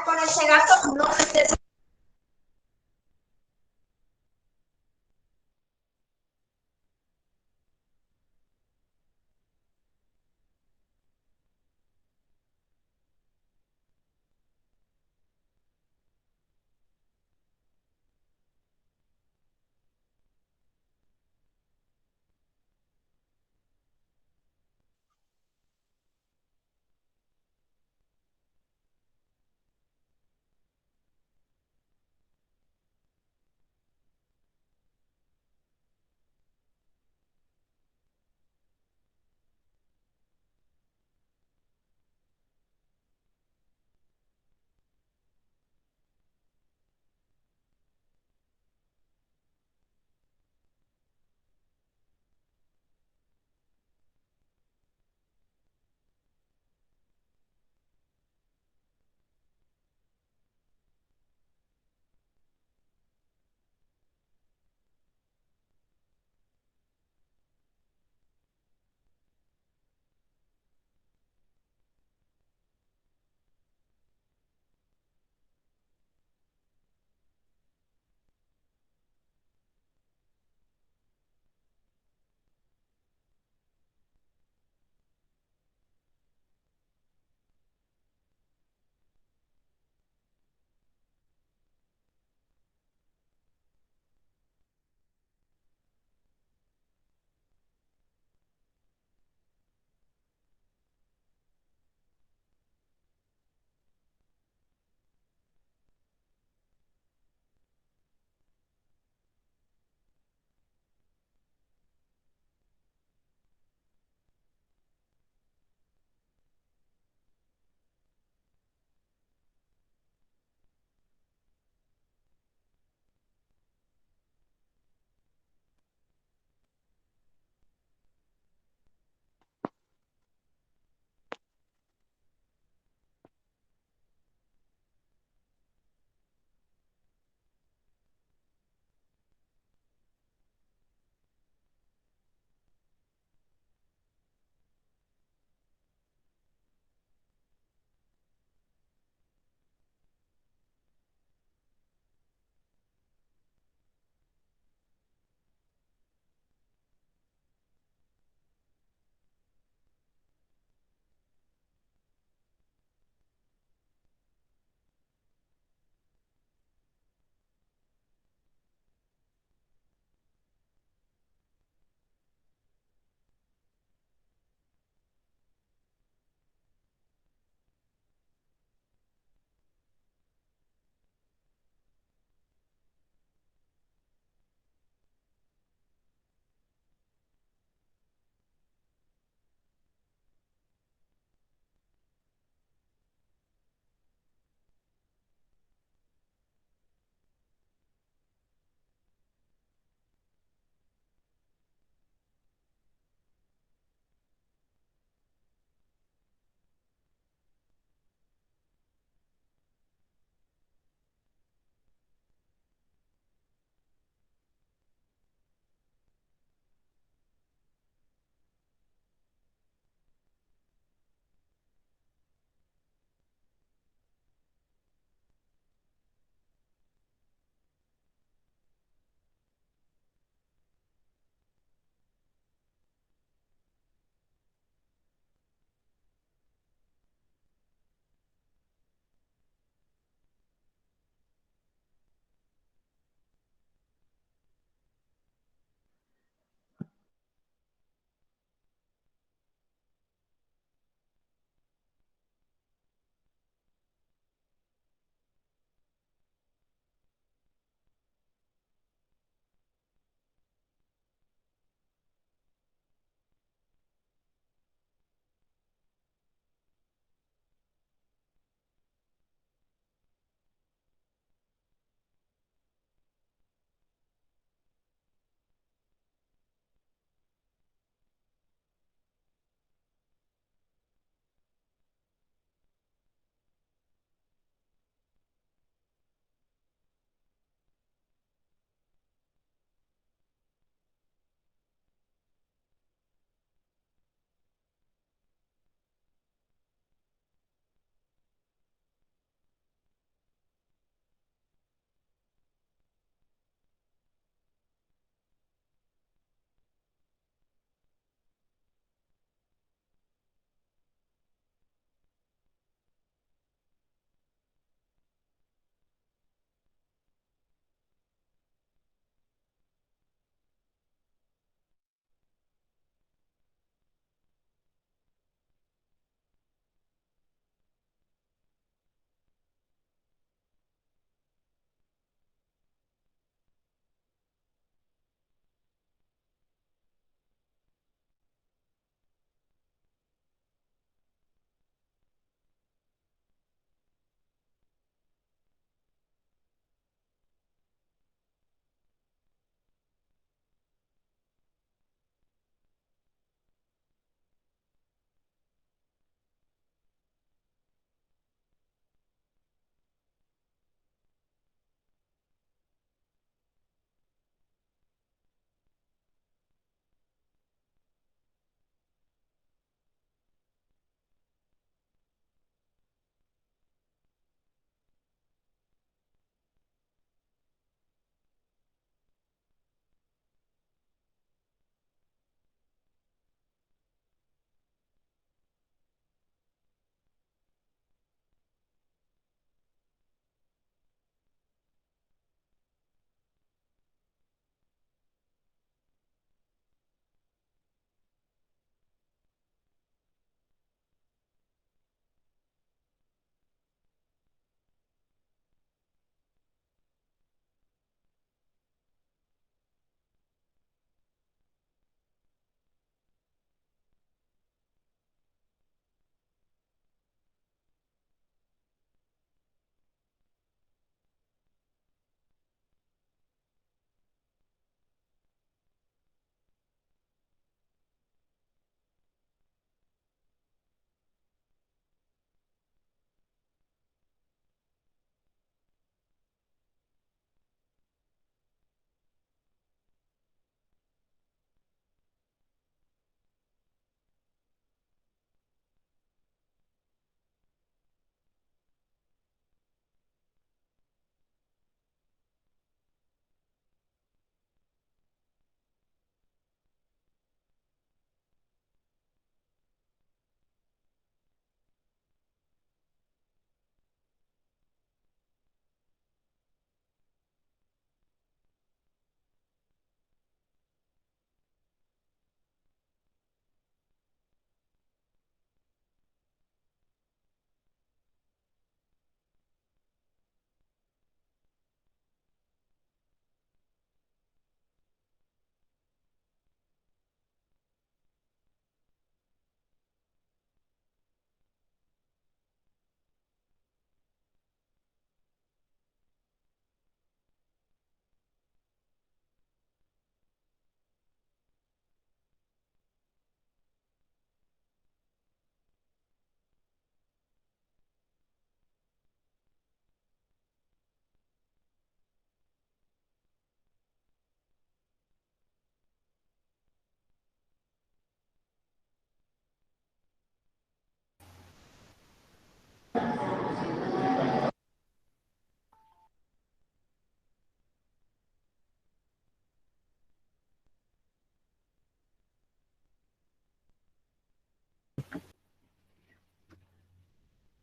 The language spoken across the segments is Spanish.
Con ese gato no estés.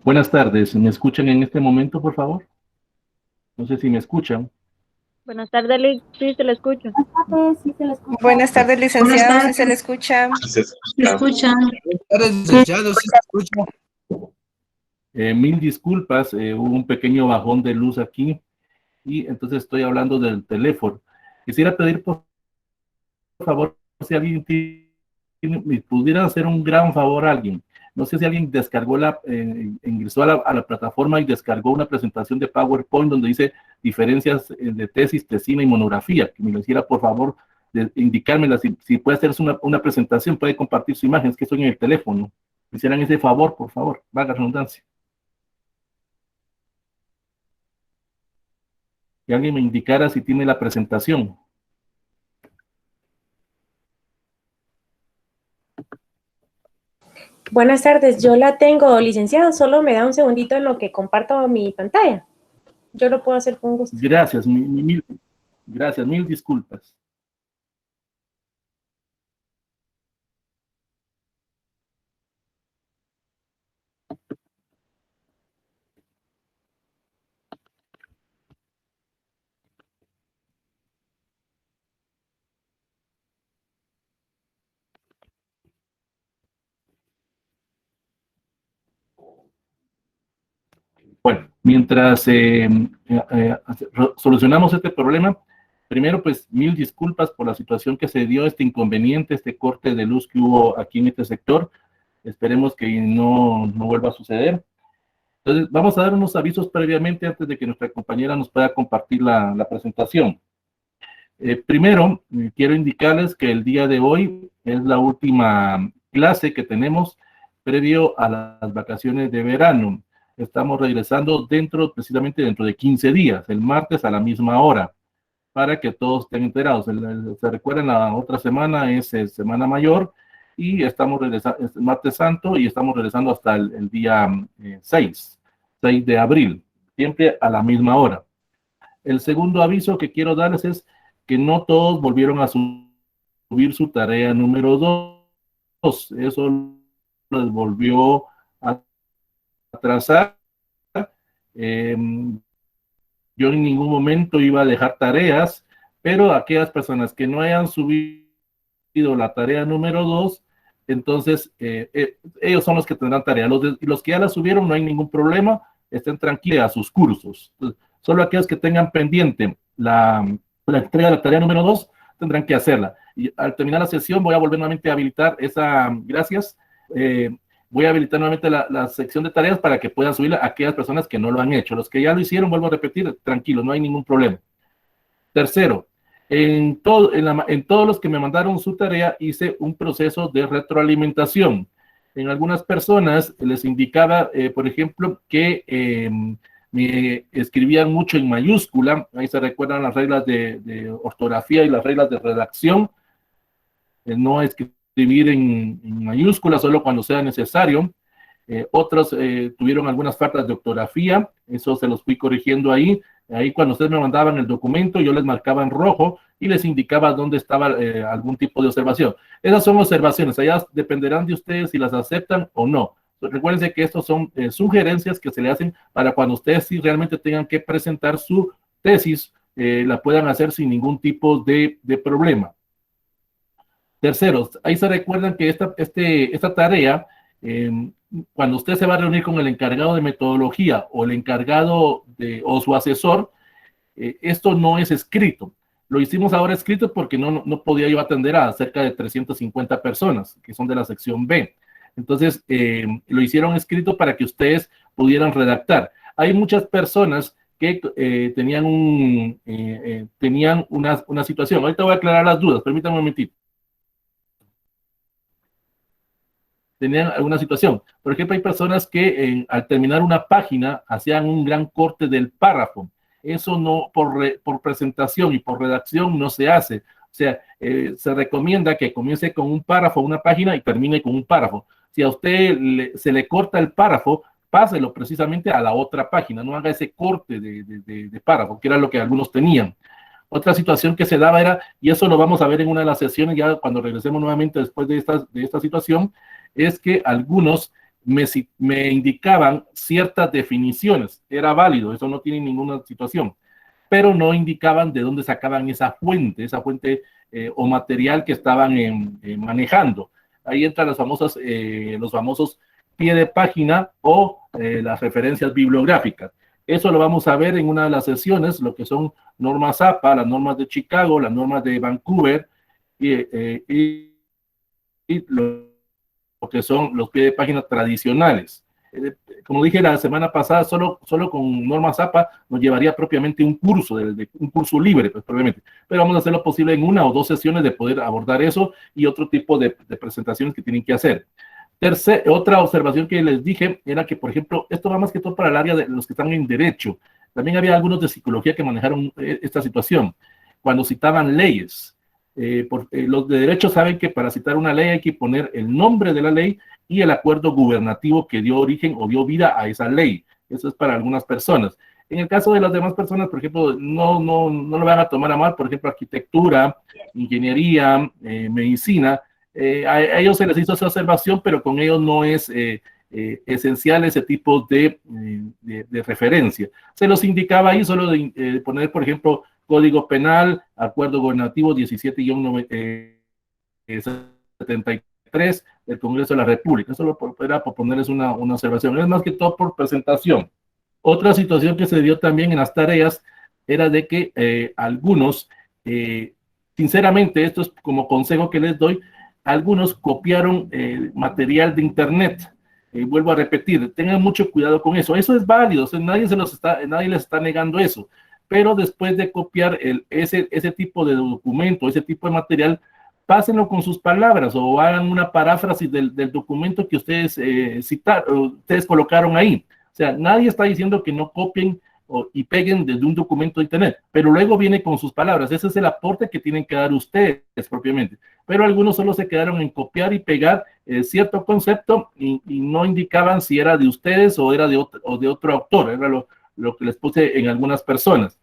Buenas tardes, ¿me escuchan en este momento, por favor? No sé si me escuchan. Buenas tardes, sí, se le escucha. Buenas tardes, Buenas licenciado, si se le escucha. Se escucha. Buenas tardes, licenciado, sí se escucha. Mil disculpas, hubo un pequeño bajón de luz aquí y entonces estoy hablando del teléfono. Quisiera pedir, por favor, si alguien me pudiera hacer un gran favor a alguien. No sé si alguien descargó ingresó a la plataforma y descargó una presentación de PowerPoint donde dice diferencias de tesis, tesina y monografía. Que me lo hiciera, por favor, de indicármela. Si puede hacerse una presentación, puede compartir su imagen, es que estoy en el teléfono. Me hicieran ese favor, por favor, valga la redundancia. Que alguien me indicara si tiene la presentación. Buenas tardes, yo la tengo, licenciado, solo me da un segundito en lo que comparto mi pantalla. Yo lo puedo hacer con gusto. Gracias, gracias, mil disculpas. Bueno, mientras solucionamos este problema, primero, pues, mil disculpas por la situación que se dio, este inconveniente, este corte de luz que hubo aquí en este sector. Esperemos que no vuelva a suceder. Entonces, vamos a dar unos avisos previamente antes de que nuestra compañera nos pueda compartir la presentación. Primero, quiero indicarles que el día de hoy es la última clase que tenemos previo a las vacaciones de verano. Estamos regresando precisamente dentro de 15 días, el martes a la misma hora, para que todos estén enterados. Se recuerdan, la otra semana es Semana Mayor y estamos regresando, es Martes Santo, y estamos regresando hasta el día 6 de abril, siempre a la misma hora. El segundo aviso que quiero darles es que no todos volvieron a subir su tarea número 2. Eso les volvió a atrasar. Yo en ningún momento iba a dejar tareas, pero aquellas personas que no hayan subido la tarea número 2, entonces ellos son los que tendrán tarea. Los que ya la subieron, no hay ningún problema, estén tranquilos a sus cursos. Entonces, solo aquellos que tengan pendiente la entrega de la tarea número 2 tendrán que hacerla. Y al terminar la sesión voy a volver nuevamente a habilitar gracias, voy a habilitar nuevamente la sección de tareas para que puedan subirla a aquellas personas que no lo han hecho. Los que ya lo hicieron, vuelvo a repetir, tranquilos, no hay ningún problema. Tercero, en todos los que me mandaron su tarea hice un proceso de retroalimentación. En algunas personas les indicaba, por ejemplo, que me escribían mucho en mayúscula. Ahí se recuerdan las reglas de ortografía y las reglas de redacción. No escribir en mayúscula solo cuando sea necesario. Otros tuvieron algunas faltas de ortografía, eso se los fui corrigiendo ahí. Ahí cuando ustedes me mandaban el documento, yo les marcaba en rojo y les indicaba dónde estaba algún tipo de observación. Esas son observaciones, allá dependerán de ustedes si las aceptan o no. Recuérdense que estos son sugerencias que se le hacen para cuando ustedes sí realmente tengan que presentar su tesis, la puedan hacer sin ningún tipo de problema. Tercero, ahí se recuerdan que esta tarea, cuando usted se va a reunir con el encargado de metodología o el encargado o su asesor, esto no es escrito. Lo hicimos ahora escrito porque no podía yo atender a cerca de 350 personas que son de la sección B. Entonces, lo hicieron escrito para que ustedes pudieran redactar. Hay muchas personas que tenían una situación. Ahorita voy a aclarar las dudas, permítanme un momentito. Tenían alguna situación. Por ejemplo, hay personas que al terminar una página hacían un gran corte del párrafo. Eso no, por presentación y por redacción no se hace. O sea, se recomienda que comience con un párrafo, una página, y termine con un párrafo. Si a usted se le corta el párrafo, páselo precisamente a la otra página. No haga ese corte de párrafo, que era lo que algunos tenían. Otra situación que se daba era, y eso lo vamos a ver en una de las sesiones ya cuando regresemos nuevamente después de esta situación, es que algunos me indicaban ciertas definiciones. Era válido, eso no tiene ninguna situación, pero no indicaban de dónde sacaban esa fuente o material que estaban manejando. Ahí entran los famosos pie de página o las referencias bibliográficas. Eso lo vamos a ver en una de las sesiones, lo que son normas APA, las normas de Chicago, las normas de Vancouver y lo que son los pie de página tradicionales. Como dije la semana pasada, solo con normas APA nos llevaría propiamente un curso, un curso libre, pues, propiamente. Pero vamos a hacer lo posible en 1 o 2 sesiones de poder abordar eso y otro tipo de presentaciones que tienen que hacer. Otra observación que les dije era que, por ejemplo, esto va más que todo para el área de los que están en derecho. También había algunos de psicología que manejaron esta situación. Cuando citaban leyes, los de derecho saben que para citar una ley hay que poner el nombre de la ley y el acuerdo gubernativo que dio origen o dio vida a esa ley. Eso es para algunas personas. En el caso de las demás personas, por ejemplo, no lo van a tomar a mal, por ejemplo, arquitectura, ingeniería, medicina, a ellos se les hizo esa observación, pero con ellos no es esencial ese tipo de referencia. Se los indicaba ahí solo de poner, por ejemplo, Código Penal, Acuerdo Gubernativo 17-73 del Congreso de la República. Eso era por ponerles una observación. Es más que todo por presentación. Otra situación que se dio también en las tareas era de que algunos, sinceramente, esto es como consejo que les doy, algunos copiaron material de internet. Vuelvo a repetir, tengan mucho cuidado con eso. Eso es válido, o sea, nadie les está negando eso. Pero después de copiar ese tipo de documento, ese tipo de material, pásenlo con sus palabras o hagan una paráfrasis del documento que ustedes ustedes colocaron ahí. O sea, nadie está diciendo que no copien y peguen desde un documento de internet, pero luego viene con sus palabras. Ese es el aporte que tienen que dar ustedes propiamente. Pero algunos solo se quedaron en copiar y pegar cierto concepto y no indicaban si era de ustedes o era de otro autor. Era lo que les puse en algunas personas.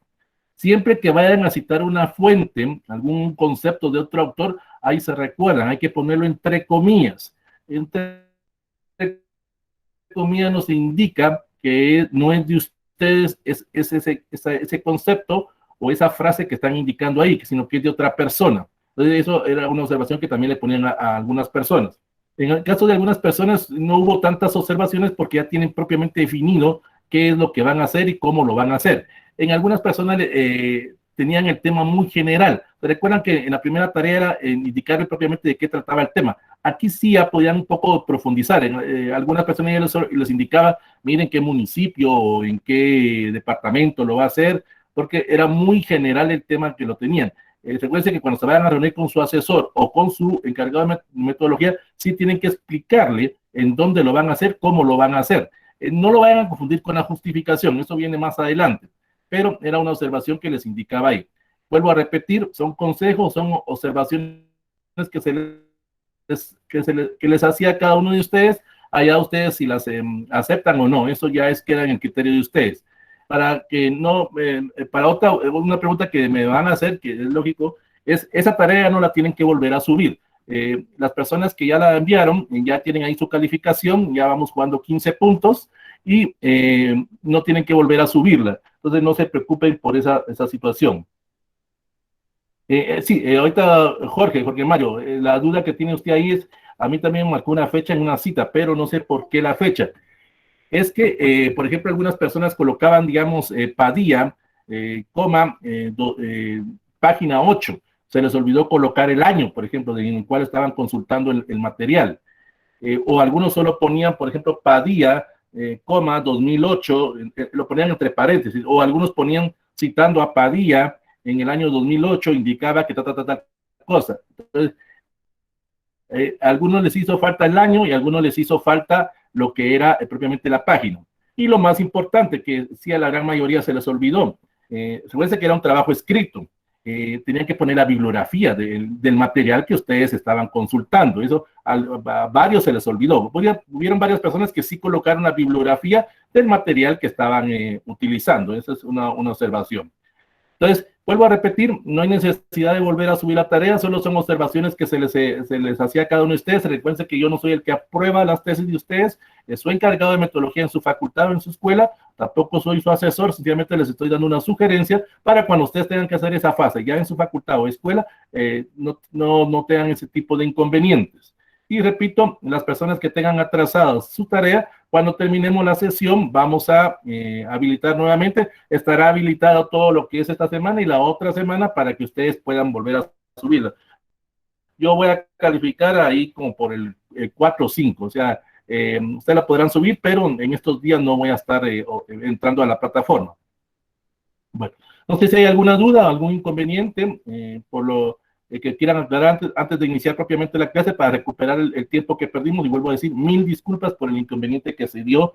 Siempre que vayan a citar una fuente, algún concepto de otro autor, ahí se recuerdan, hay que ponerlo entre comillas. Entre comillas nos indica que no es de ustedes ese concepto o esa frase que están indicando ahí, sino que es de otra persona. Entonces eso era una observación que también le ponían a algunas personas. En el caso de algunas personas no hubo tantas observaciones porque ya tienen propiamente definido qué es lo que van a hacer y cómo lo van a hacer. En algunas personas tenían el tema muy general. ¿Se recuerdan que en la primera tarea era indicarle propiamente de qué trataba el tema? Aquí sí ya podían un poco profundizar. Algunas personas ya les indicaba, miren qué municipio o en qué departamento lo va a hacer, porque era muy general el tema que lo tenían. Recuerden que cuando se vayan a reunir con su asesor o con su encargado de metodología, sí tienen que explicarle en dónde lo van a hacer, cómo lo van a hacer. No lo vayan a confundir con la justificación, eso viene más adelante, pero era una observación que les indicaba ahí. Vuelvo a repetir, son consejos, son observaciones que les hacía a cada uno de ustedes, allá ustedes si las aceptan o no, eso ya queda en el criterio de ustedes. Para que no, para una pregunta que me van a hacer, que es lógico, es esa tarea no la tienen que volver a subir. Las personas que ya la enviaron, ya tienen ahí su calificación, ya vamos jugando 15 puntos y no tienen que volver a subirla. Entonces no se preocupen por esa situación. Sí, ahorita Jorge Mario, la duda que tiene usted ahí es, a mí también me marcó una fecha en una cita, pero no sé por qué la fecha. Es que, por ejemplo, algunas personas colocaban, digamos, Padilla, página 8. Se les olvidó colocar el año, por ejemplo, en el cual estaban consultando el material. O algunos solo ponían, por ejemplo, Padilla, 2008, lo ponían entre paréntesis, o algunos ponían citando a Padilla en el año 2008, indicaba que tal cosa. Entonces, a algunos les hizo falta el año y a algunos les hizo falta lo que era propiamente la página. Y lo más importante, que sí a la gran mayoría se les olvidó, recuerden que era un trabajo escrito, tenían que poner la bibliografía del material que ustedes estaban consultando. Eso a varios se les olvidó. Hubieron varias personas que sí colocaron la bibliografía del material que estaban utilizando. Esa es una observación. Entonces, Vuelvo a repetir, no hay necesidad de volver a subir la tarea, solo son observaciones que se les hacía a cada uno de ustedes. Recuerden que yo no soy el que aprueba las tesis de ustedes, soy encargado de metodología en su facultad o en su escuela, tampoco soy su asesor, sencillamente les estoy dando una sugerencia para cuando ustedes tengan que hacer esa fase, ya en su facultad o escuela, no tengan ese tipo de inconvenientes. Y repito, las personas que tengan atrasada su tarea, cuando terminemos la sesión, vamos a habilitar nuevamente. Estará habilitado todo lo que es esta semana y la otra semana para que ustedes puedan volver a subirla. Yo voy a calificar ahí como por el 4 o 5, o sea, ustedes la podrán subir, pero en estos días no voy a estar entrando a la plataforma. Bueno, no sé si hay alguna duda, algún inconveniente por lo que quieran aclarar antes de iniciar propiamente la clase para recuperar el tiempo que perdimos, y vuelvo a decir, 1000 disculpas por el inconveniente que se dio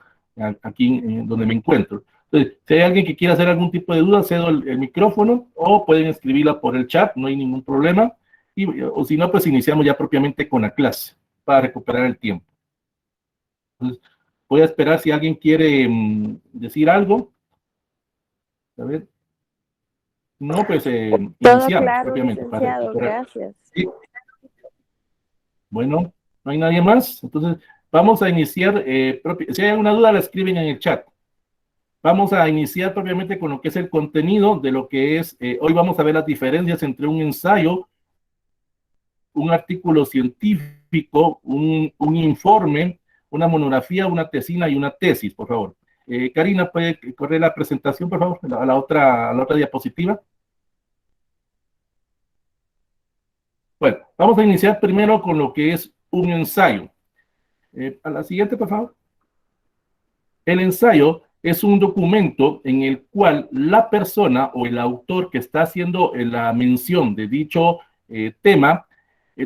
aquí donde me encuentro. Entonces, si hay alguien que quiera hacer algún tipo de duda, cedo el micrófono o pueden escribirla por el chat, no hay ningún problema, o si no, pues iniciamos ya propiamente con la clase para recuperar el tiempo. Entonces, voy a esperar si alguien quiere decir algo. A ver. No, pues Todo iniciamos claro, propiamente. licenciado, gracias. Sí. Bueno, no hay nadie más. Entonces, vamos a iniciar. Si hay alguna duda, la escriben en el chat. Vamos a iniciar propiamente con lo que es el contenido de lo que es. Hoy vamos a ver las diferencias entre un ensayo, un artículo científico, un informe, una monografía, una tesina y una tesis, por favor. Karina, ¿puede correr la presentación, por favor, a la otra diapositiva? Bueno, vamos a iniciar primero con lo que es un ensayo. A la siguiente, por favor. El ensayo es un documento en el cual la persona o el autor que está haciendo la mención de dicho tema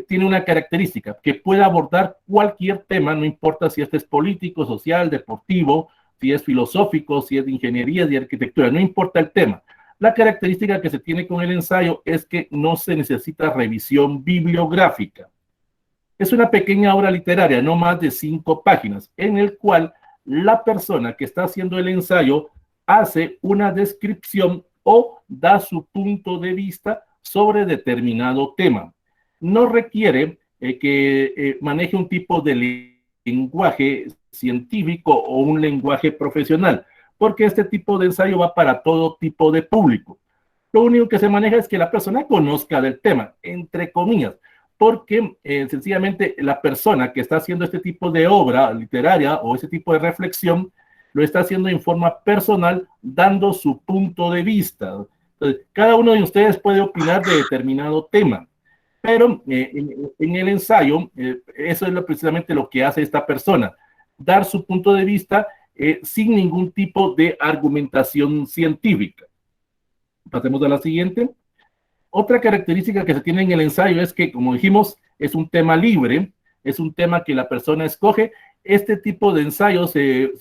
tiene una característica, que puede abordar cualquier tema, no importa si este es político, social, deportivo, si es filosófico, si es de ingeniería, de arquitectura, no importa el tema. La característica que se tiene con el ensayo es que no se necesita revisión bibliográfica. Es una pequeña obra literaria, no más de 5 páginas, en el cual la persona que está haciendo el ensayo hace una descripción o da su punto de vista sobre determinado tema. No requiere que maneje un tipo de lenguaje científico o un lenguaje profesional, porque este tipo de ensayo va para todo tipo de público. Lo único que se maneja es que la persona conozca del tema, entre comillas, porque sencillamente la persona que está haciendo este tipo de obra literaria o ese tipo de reflexión lo está haciendo en forma personal, dando su punto de vista. Entonces, cada uno de ustedes puede opinar de determinado tema, pero en el ensayo, eso es precisamente lo que hace esta persona, dar su punto de vista sin ningún tipo de argumentación científica. Pasemos a la siguiente. Otra característica que se tiene en el ensayo es que, como dijimos, es un tema libre, es un tema que la persona escoge. Este tipo de ensayo se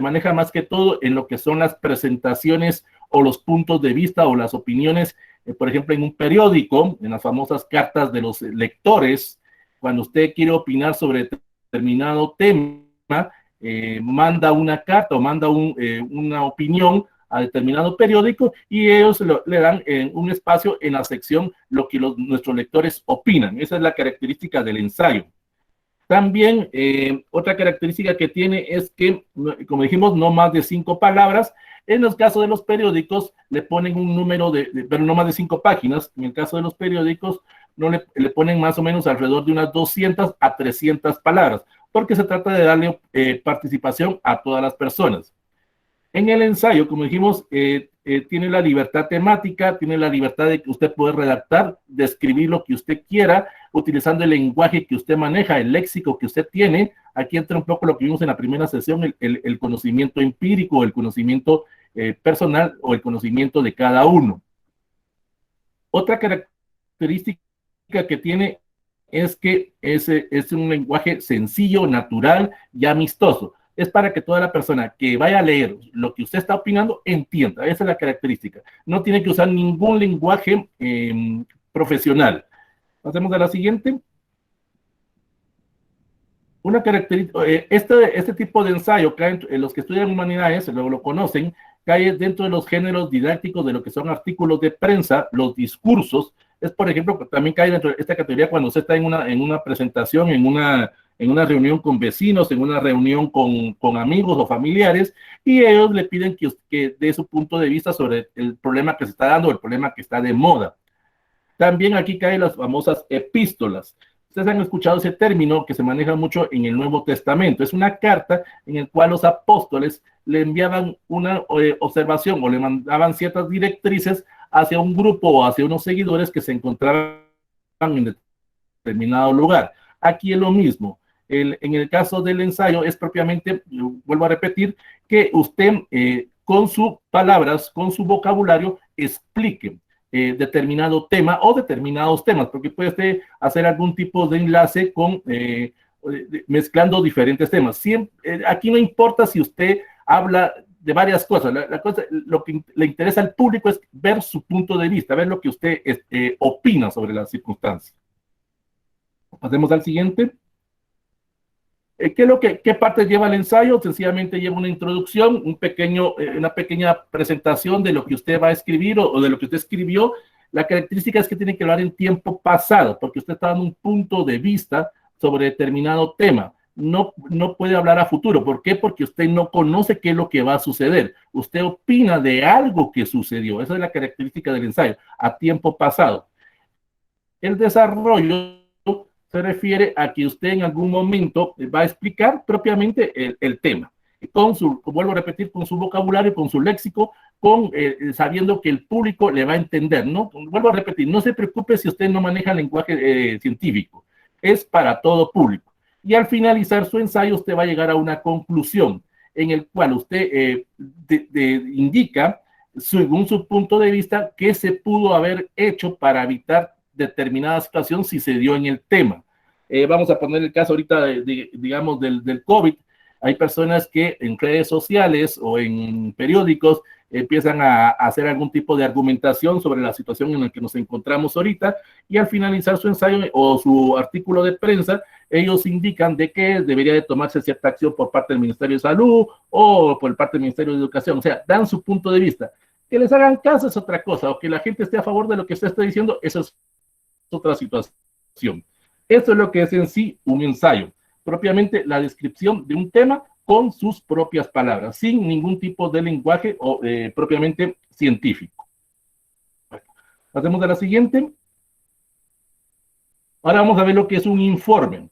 maneja más que todo en lo que son las presentaciones o los puntos de vista o las opiniones, por ejemplo, en un periódico, en las famosas cartas de los lectores, cuando usted quiere opinar sobre determinado tema, manda una carta o manda una opinión a determinado periódico y ellos le dan un espacio en la sección lo que nuestros lectores opinan. Esa es la característica del ensayo. También otra característica que tiene es que, como dijimos, no más de 5 palabras. En los casos de los periódicos le ponen un número pero no más de 5 páginas. En el caso de los periódicos no le ponen más o menos alrededor de unas 200 a 300 palabras, porque se trata de darle participación a todas las personas. En el ensayo, como dijimos, tiene la libertad temática, tiene la libertad de que usted puede redactar, describir lo que usted quiera, utilizando el lenguaje que usted maneja, el léxico que usted tiene. Aquí entra un poco lo que vimos en la primera sesión, el conocimiento empírico, el conocimiento personal o el conocimiento de cada uno. Otra característica que tiene es que es un lenguaje sencillo, natural y amistoso. Es para que toda la persona que vaya a leer lo que usted está opinando entienda. Esa es la característica. No tiene que usar ningún lenguaje profesional. Pasemos a la siguiente. Una característica, este tipo de ensayo, los que estudian humanidades luego lo conocen, cae dentro de los géneros didácticos de lo que son artículos de prensa, los discursos. Es, por ejemplo, también cae dentro de esta categoría cuando usted está en una presentación, en una reunión con vecinos, en una reunión con amigos o familiares, y ellos le piden que dé su punto de vista sobre el problema que se está dando, el problema que está de moda. También aquí caen las famosas epístolas. Ustedes han escuchado ese término que se maneja mucho en el Nuevo Testamento. Es una carta en la cual los apóstoles le enviaban una observación o le mandaban ciertas directrices hacia un grupo o hacia unos seguidores que se encontraban en determinado lugar. Aquí es lo mismo. En el caso del ensayo es propiamente, vuelvo a repetir, que usted con sus palabras, con su vocabulario, explique determinado tema o determinados temas, porque puede usted hacer algún tipo de enlace con mezclando diferentes temas. Siempre, aquí no importa si usted habla de varias cosas, lo que le interesa al público es ver su punto de vista, ver lo que usted opina sobre las circunstancias. Pasemos al siguiente. ¿Qué parte lleva el ensayo? Sencillamente lleva una introducción, una pequeña presentación de lo que usted va a escribir o de lo que usted escribió. La característica es que tiene que hablar en tiempo pasado, porque usted está dando un punto de vista sobre determinado tema. No puede hablar a futuro. ¿Por qué? Porque usted no conoce qué es lo que va a suceder. Usted opina de algo que sucedió. Esa es la característica del ensayo, a tiempo pasado. El desarrollo se refiere a que usted en algún momento va a explicar propiamente el tema, vuelvo a repetir, con su vocabulario, con su léxico, sabiendo que el público le va a entender, ¿no? Vuelvo a repetir, no se preocupe si usted no maneja lenguaje científico, es para todo público. Y al finalizar su ensayo, usted va a llegar a una conclusión en el cual usted indica, según su punto de vista, qué se pudo haber hecho para evitar determinada situación si se dio en el tema. Vamos a poner el caso ahorita, digamos, del COVID. Hay personas que en redes sociales o en periódicos empiezan a hacer algún tipo de argumentación sobre la situación en la que nos encontramos ahorita, y al finalizar su ensayo o su artículo de prensa, ellos indican de que debería de tomarse cierta acción por parte del Ministerio de Salud o por parte del Ministerio de Educación. O sea, dan su punto de vista. Que les hagan caso es otra cosa, o que la gente esté a favor de lo que usted está diciendo, eso es otra situación. Esto es lo que es en sí un ensayo, propiamente la descripción de un tema con sus propias palabras, sin ningún tipo de lenguaje o propiamente científico. Bueno, pasemos a la siguiente. Ahora vamos a ver lo que es un informe.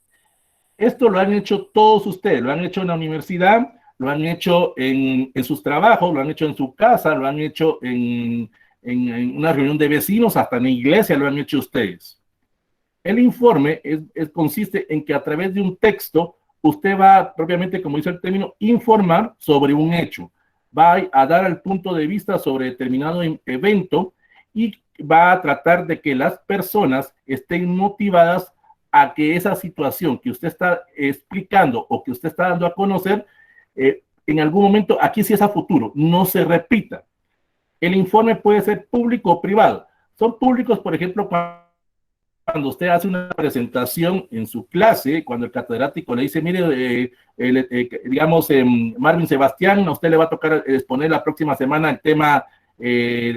Esto lo han hecho todos ustedes, lo han hecho en la universidad, lo han hecho en sus trabajos, lo han hecho en su casa, lo han hecho en una reunión de vecinos, hasta en la iglesia lo han hecho ustedes. El informe consiste en que a través de un texto usted va, propiamente como dice el término, informar sobre un hecho. Va a dar el punto de vista sobre determinado evento y va a tratar de que las personas estén motivadas a que esa situación que usted está explicando o que usted está dando a conocer, en algún momento, aquí sí es a futuro, no se repita. El informe puede ser público o privado. Son públicos, por ejemplo, cuando usted hace una presentación en su clase, cuando el catedrático le dice, mire, digamos, Marvin Sebastián, a usted le va a tocar exponer la próxima semana el tema,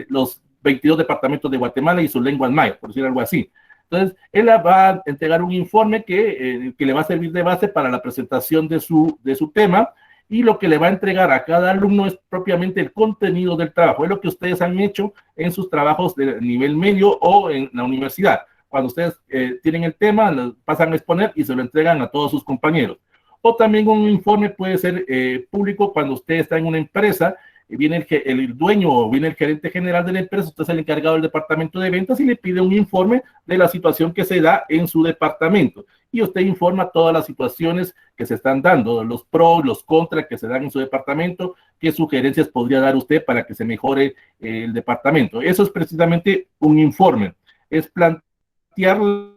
los 22 departamentos de Guatemala y sus lenguas mayas, por decir algo así. Entonces, él va a entregar un informe que le va a servir de base para la presentación de su tema, y lo que le va a entregar a cada alumno es propiamente el contenido del trabajo. Es lo que ustedes han hecho en sus trabajos de nivel medio o en la universidad. Cuando ustedes tienen el tema, lo pasan a exponer y se lo entregan a todos sus compañeros. O también un informe puede ser público cuando usted está en una empresa, viene el dueño o viene el gerente general de la empresa, usted es el encargado del departamento de ventas y le pide un informe de la situación que se da en su departamento. Y usted informa todas las situaciones que se están dando, los pros, los contras que se dan en su departamento, qué sugerencias podría dar usted para que se mejore el departamento. Eso es precisamente un informe, es plantearle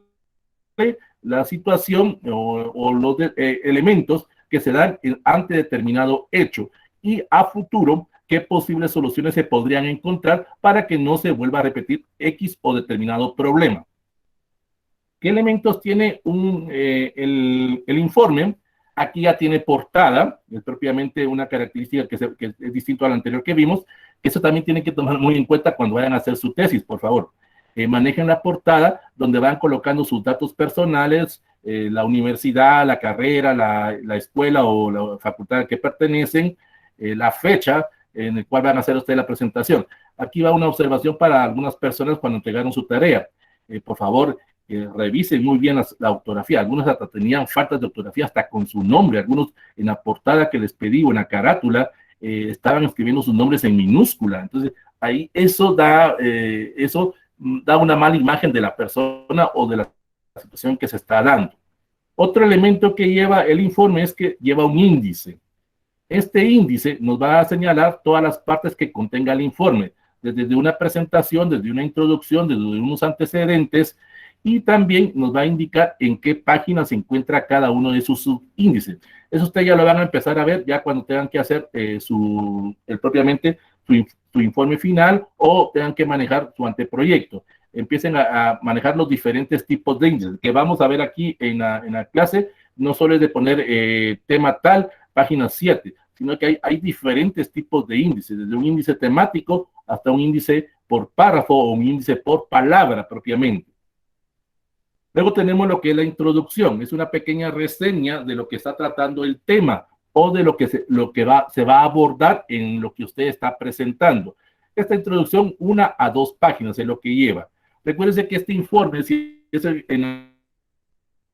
la situación o los elementos que se dan ante determinado hecho y a futuro qué posibles soluciones se podrían encontrar para que no se vuelva a repetir X o determinado problema. ¿Qué elementos tiene el informe? Aquí ya tiene portada, es propiamente una característica que es distinto a la anterior que vimos. Eso también tienen que tomar muy en cuenta cuando vayan a hacer su tesis, por favor. Manejen la portada donde van colocando sus datos personales, la universidad, la carrera, la escuela o la facultad a que pertenecen, la fecha en la cual van a hacer ustedes la presentación. Aquí va una observación para algunas personas cuando entregaron su tarea. Por favor, revisen muy bien la ortografía. Algunos hasta tenían faltas de ortografía hasta con su nombre. Algunos en la portada que les pedí o en la carátula estaban escribiendo sus nombres en minúscula. Entonces, ahí eso da una mala imagen de la persona o de la situación que se está dando. Otro elemento que lleva el informe es que lleva un índice. Este índice nos va a señalar todas las partes que contenga el informe, desde una presentación, desde una introducción, desde unos antecedentes, y también nos va a indicar en qué página se encuentra cada uno de sus subíndices. Eso ustedes ya lo van a empezar a ver ya cuando tengan que hacer propiamente su informe final o tengan que manejar su anteproyecto. Empiecen a manejar los diferentes tipos de índices que vamos a ver aquí en la clase. No solo es de poner tema tal, página 7, sino que hay diferentes tipos de índices, desde un índice temático hasta un índice por párrafo o un índice por palabra propiamente. Luego tenemos lo que es la introducción, es una pequeña reseña de lo que está tratando el tema o de lo que se va a abordar en lo que usted está presentando. Esta introducción, 1 a 2 páginas es lo que lleva. Recuérdense que este informe, si es en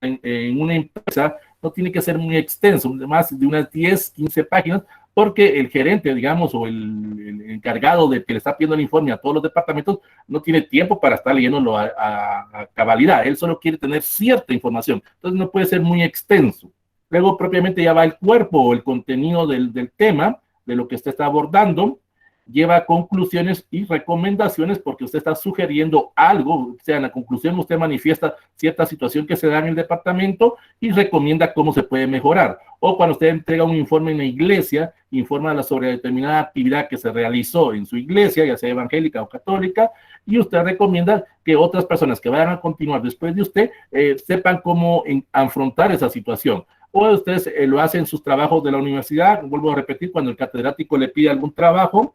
una empresa, no tiene que ser muy extenso, más de unas 10, 15 páginas, porque el gerente, digamos, o el encargado de que le está pidiendo el informe a todos los departamentos, no tiene tiempo para estar leyéndolo a cabalidad. Él solo quiere tener cierta información, entonces no puede ser muy extenso. Luego, propiamente, ya va el cuerpo o el contenido del tema, de lo que usted está abordando. Lleva conclusiones y recomendaciones porque usted está sugiriendo algo, o sea, en la conclusión usted manifiesta cierta situación que se da en el departamento y recomienda cómo se puede mejorar. O cuando usted entrega un informe en la iglesia, informa sobre determinada actividad que se realizó en su iglesia, ya sea evangélica o católica, y usted recomienda que otras personas que vayan a continuar después de usted sepan cómo afrontar esa situación. O ustedes lo hacen en sus trabajos de la universidad, vuelvo a repetir, cuando el catedrático le pide algún trabajo,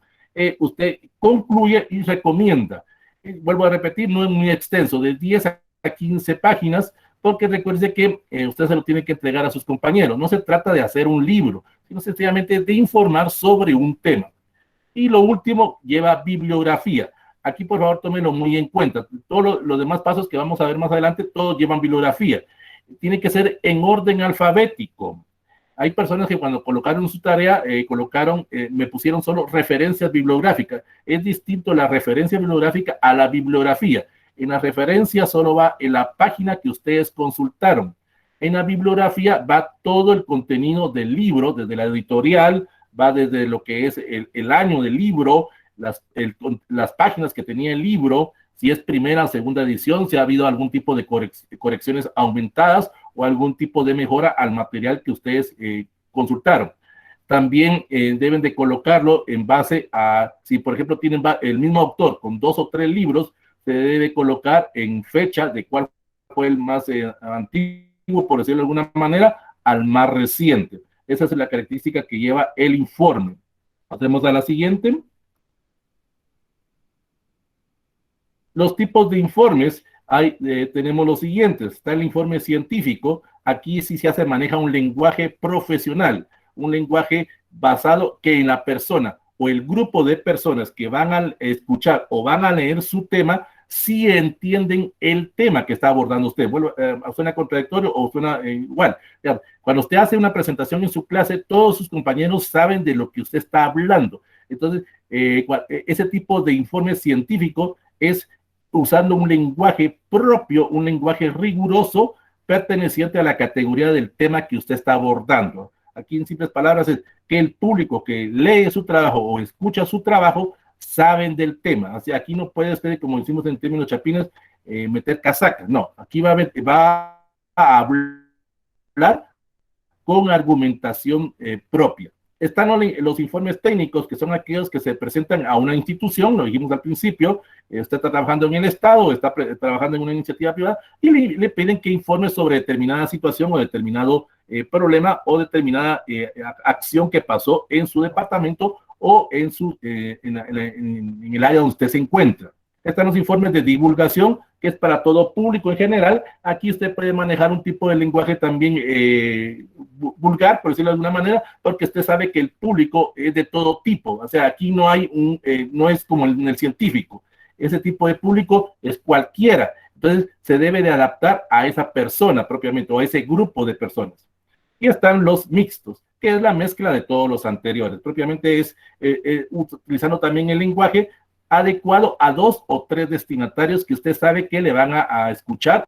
usted concluye y recomienda. Vuelvo a repetir, no es muy extenso, de 10 a 15 páginas, porque recuerde que usted se lo tiene que entregar a sus compañeros. No se trata de hacer un libro, sino sencillamente de informar sobre un tema. Y lo último, lleva bibliografía. Aquí, por favor, tómenlo muy en cuenta. Todos los demás pasos que vamos a ver más adelante, todos llevan bibliografía. Tiene que ser en orden alfabético. Hay personas que cuando colocaron su tarea, me pusieron solo referencias bibliográficas. Es distinto la referencia bibliográfica a la bibliografía. En la referencia solo va en la página que ustedes consultaron. En la bibliografía va todo el contenido del libro, desde la editorial, va desde lo que es el año del libro, las páginas que tenía el libro, si es primera o segunda edición, si ha habido algún tipo de correcciones aumentadas o algún tipo de mejora al material que ustedes consultaron. También deben de colocarlo en base a, si por ejemplo tienen el mismo autor con 2 o 3 libros, se debe colocar en fecha de cuál fue el más antiguo, por decirlo de alguna manera, al más reciente. Esa es la característica que lleva el informe. Pasemos a la siguiente. Los tipos de informes, tenemos los siguientes. Está el informe científico. Aquí sí se maneja un lenguaje profesional, un lenguaje basado que en la persona o el grupo de personas que van a escuchar o van a leer su tema, sí entienden el tema que está abordando usted. Bueno, suena contradictorio o suena igual. Cuando usted hace una presentación en su clase, todos sus compañeros saben de lo que usted está hablando. Entonces, ese tipo de informe científico es usando un lenguaje propio, un lenguaje riguroso, perteneciente a la categoría del tema que usted está abordando. Aquí, en simples palabras, es que el público que lee su trabajo o escucha su trabajo saben del tema. Así, aquí no puede usted, como decimos en términos chapines, meter casacas. No, aquí va a hablar con argumentación propia. Están los informes técnicos, que son aquellos que se presentan a una institución, lo dijimos al principio, usted está trabajando en el Estado, está trabajando en una iniciativa privada, y le piden que informe sobre determinada situación o determinado problema o determinada acción que pasó en su departamento o en el área donde usted se encuentra. Están los informes de divulgación, que es para todo público en general. Aquí usted puede manejar un tipo de lenguaje también vulgar, por decirlo de alguna manera, porque usted sabe que el público es de todo tipo. O sea, aquí no hay no es como en el científico. Ese tipo de público es cualquiera. Entonces, se debe de adaptar a esa persona propiamente, o a ese grupo de personas. Y están los mixtos, que es la mezcla de todos los anteriores. Propiamente es utilizando también el lenguaje adecuado a 2 o 3 destinatarios que usted sabe que le van a escuchar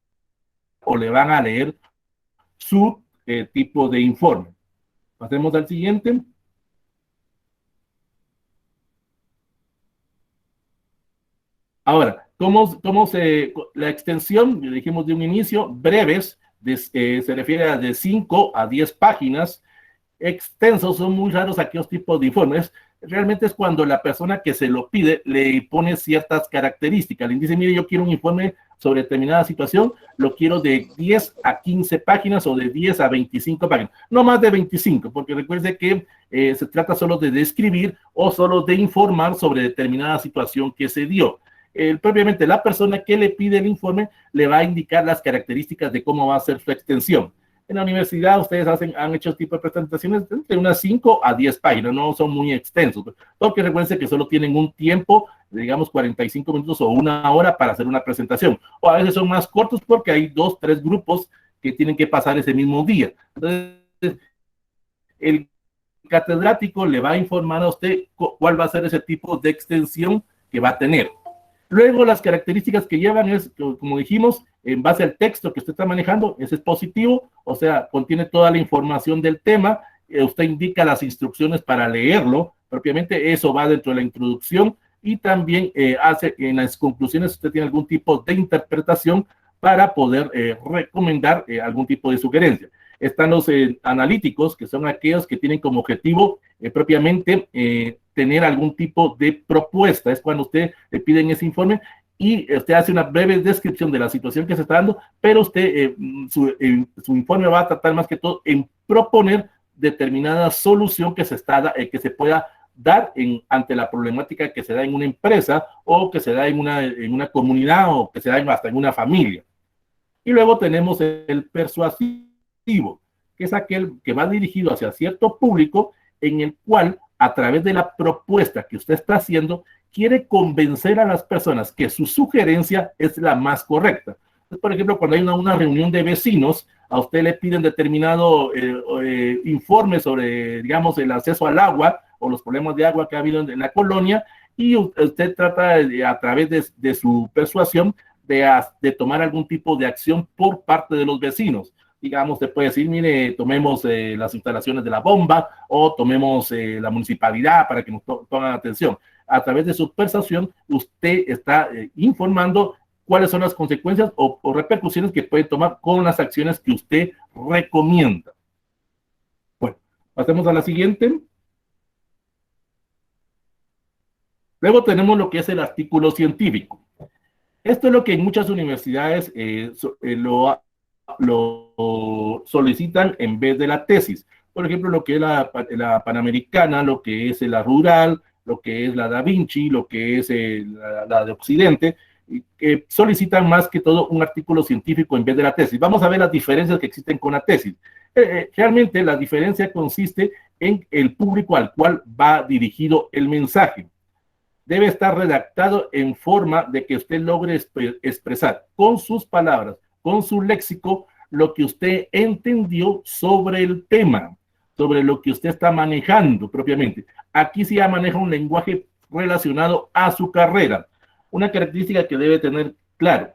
o le van a leer su tipo de informe. Pasemos al siguiente. Ahora, la extensión, dijimos de un inicio, breves, se refiere a de 5 a 10 páginas. Extensos son muy raros aquellos tipos de informes. Realmente es cuando la persona que se lo pide le pone ciertas características. Le dice, mire, yo quiero un informe sobre determinada situación, lo quiero de 10 a 15 páginas o de 10 a 25 páginas. No más de 25, porque recuerde que se trata solo de describir o solo de informar sobre determinada situación que se dio. Propiamente la persona que le pide el informe le va a indicar las características de cómo va a ser su extensión. En la universidad ustedes han hecho este tipo de presentaciones entre unas 5 a 10 páginas, no son muy extensos, porque recuerden que solo tienen un tiempo, digamos 45 minutos o 1 hora para hacer una presentación, o a veces son más cortos porque hay 2, 3 grupos que tienen que pasar ese mismo día. Entonces, el catedrático le va a informar a usted cuál va a ser ese tipo de extensión que va a tener. Luego, las características que llevan es, como dijimos, en base al texto que usted está manejando, ese es positivo, o sea, contiene toda la información del tema, usted indica las instrucciones para leerlo, propiamente eso va dentro de la introducción, y también hace en las conclusiones usted tiene algún tipo de interpretación para poder recomendar algún tipo de sugerencia. Están los analíticos, que son aquellos que tienen como objetivo propiamente tener algún tipo de propuesta. Es cuando usted le piden ese informe y usted hace una breve descripción de la situación que se está dando, pero usted, su informe va a tratar más que todo en proponer determinada solución que se pueda dar ante la problemática que se da en una empresa o que se da en una comunidad o que se da hasta en una familia. Y luego tenemos el persuasivo, que es aquel que va dirigido hacia cierto público en el cual, a través de la propuesta que usted está haciendo, quiere convencer a las personas que su sugerencia es la más correcta. Entonces, por ejemplo, cuando hay una reunión de vecinos, a usted le piden determinado informe sobre, digamos, el acceso al agua o los problemas de agua que ha habido en la colonia, y usted trata a través de su persuasión de tomar algún tipo de acción por parte de los vecinos. Digamos, te puede decir, mire, tomemos las instalaciones de la bomba o tomemos la municipalidad para que nos pongan atención. A través de su persuasión, usted está informando cuáles son las consecuencias o repercusiones que puede tomar con las acciones que usted recomienda. Bueno, pasemos a la siguiente. Luego tenemos lo que es el artículo científico. Esto es lo que en muchas universidades lo solicitan en vez de la tesis. Por ejemplo, lo que es la Panamericana, lo que es la Rural, lo que es la Da Vinci, lo que es la de Occidente, que solicitan más que todo un artículo científico en vez de la tesis. Vamos a ver las diferencias que existen con la tesis. Realmente la diferencia consiste en el público al cual va dirigido el mensaje. Debe estar redactado en forma de que usted logre expresar con sus palabras, con su léxico, lo que usted entendió sobre el tema, sobre lo que usted está manejando propiamente. Aquí sí ya maneja un lenguaje relacionado a su carrera. Una característica que debe tener claro.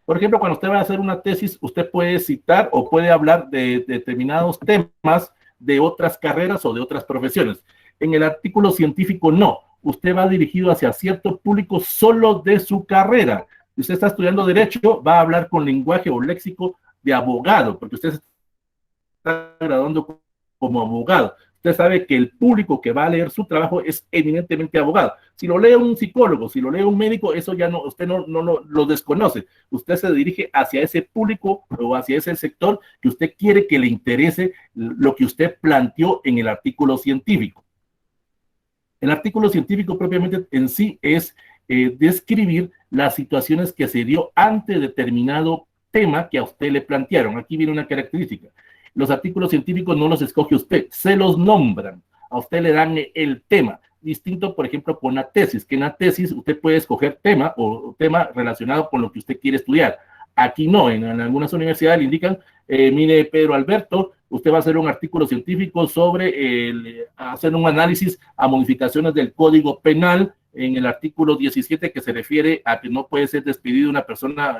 Por ejemplo, cuando usted va a hacer una tesis, usted puede citar o puede hablar de determinados temas de otras carreras o de otras profesiones. En el artículo científico no. Usted va dirigido hacia cierto público solo de su carrera. Si usted está estudiando Derecho, va a hablar con lenguaje o léxico de abogado, porque usted se está graduando como abogado. Usted sabe que el público que va a leer su trabajo es eminentemente abogado. Si lo lee un psicólogo, si lo lee un médico, eso ya no, usted no lo desconoce. Usted se dirige hacia ese público o hacia ese sector que usted quiere que le interese lo que usted planteó en el artículo científico. El artículo científico propiamente en sí es describir las situaciones que se dio ante determinado tema que a usted le plantearon. Aquí viene una característica. Los artículos científicos no los escoge usted, se los nombran. A usted le dan el tema. Distinto, por ejemplo, con una tesis, que en la tesis usted puede escoger tema o tema relacionado con lo que usted quiere estudiar. Aquí no, en algunas universidades le indican, mire, Pedro Alberto, usted va a hacer un artículo científico sobre hacer un análisis a modificaciones del Código Penal en el artículo 17 que se refiere a que no puede ser despedida una persona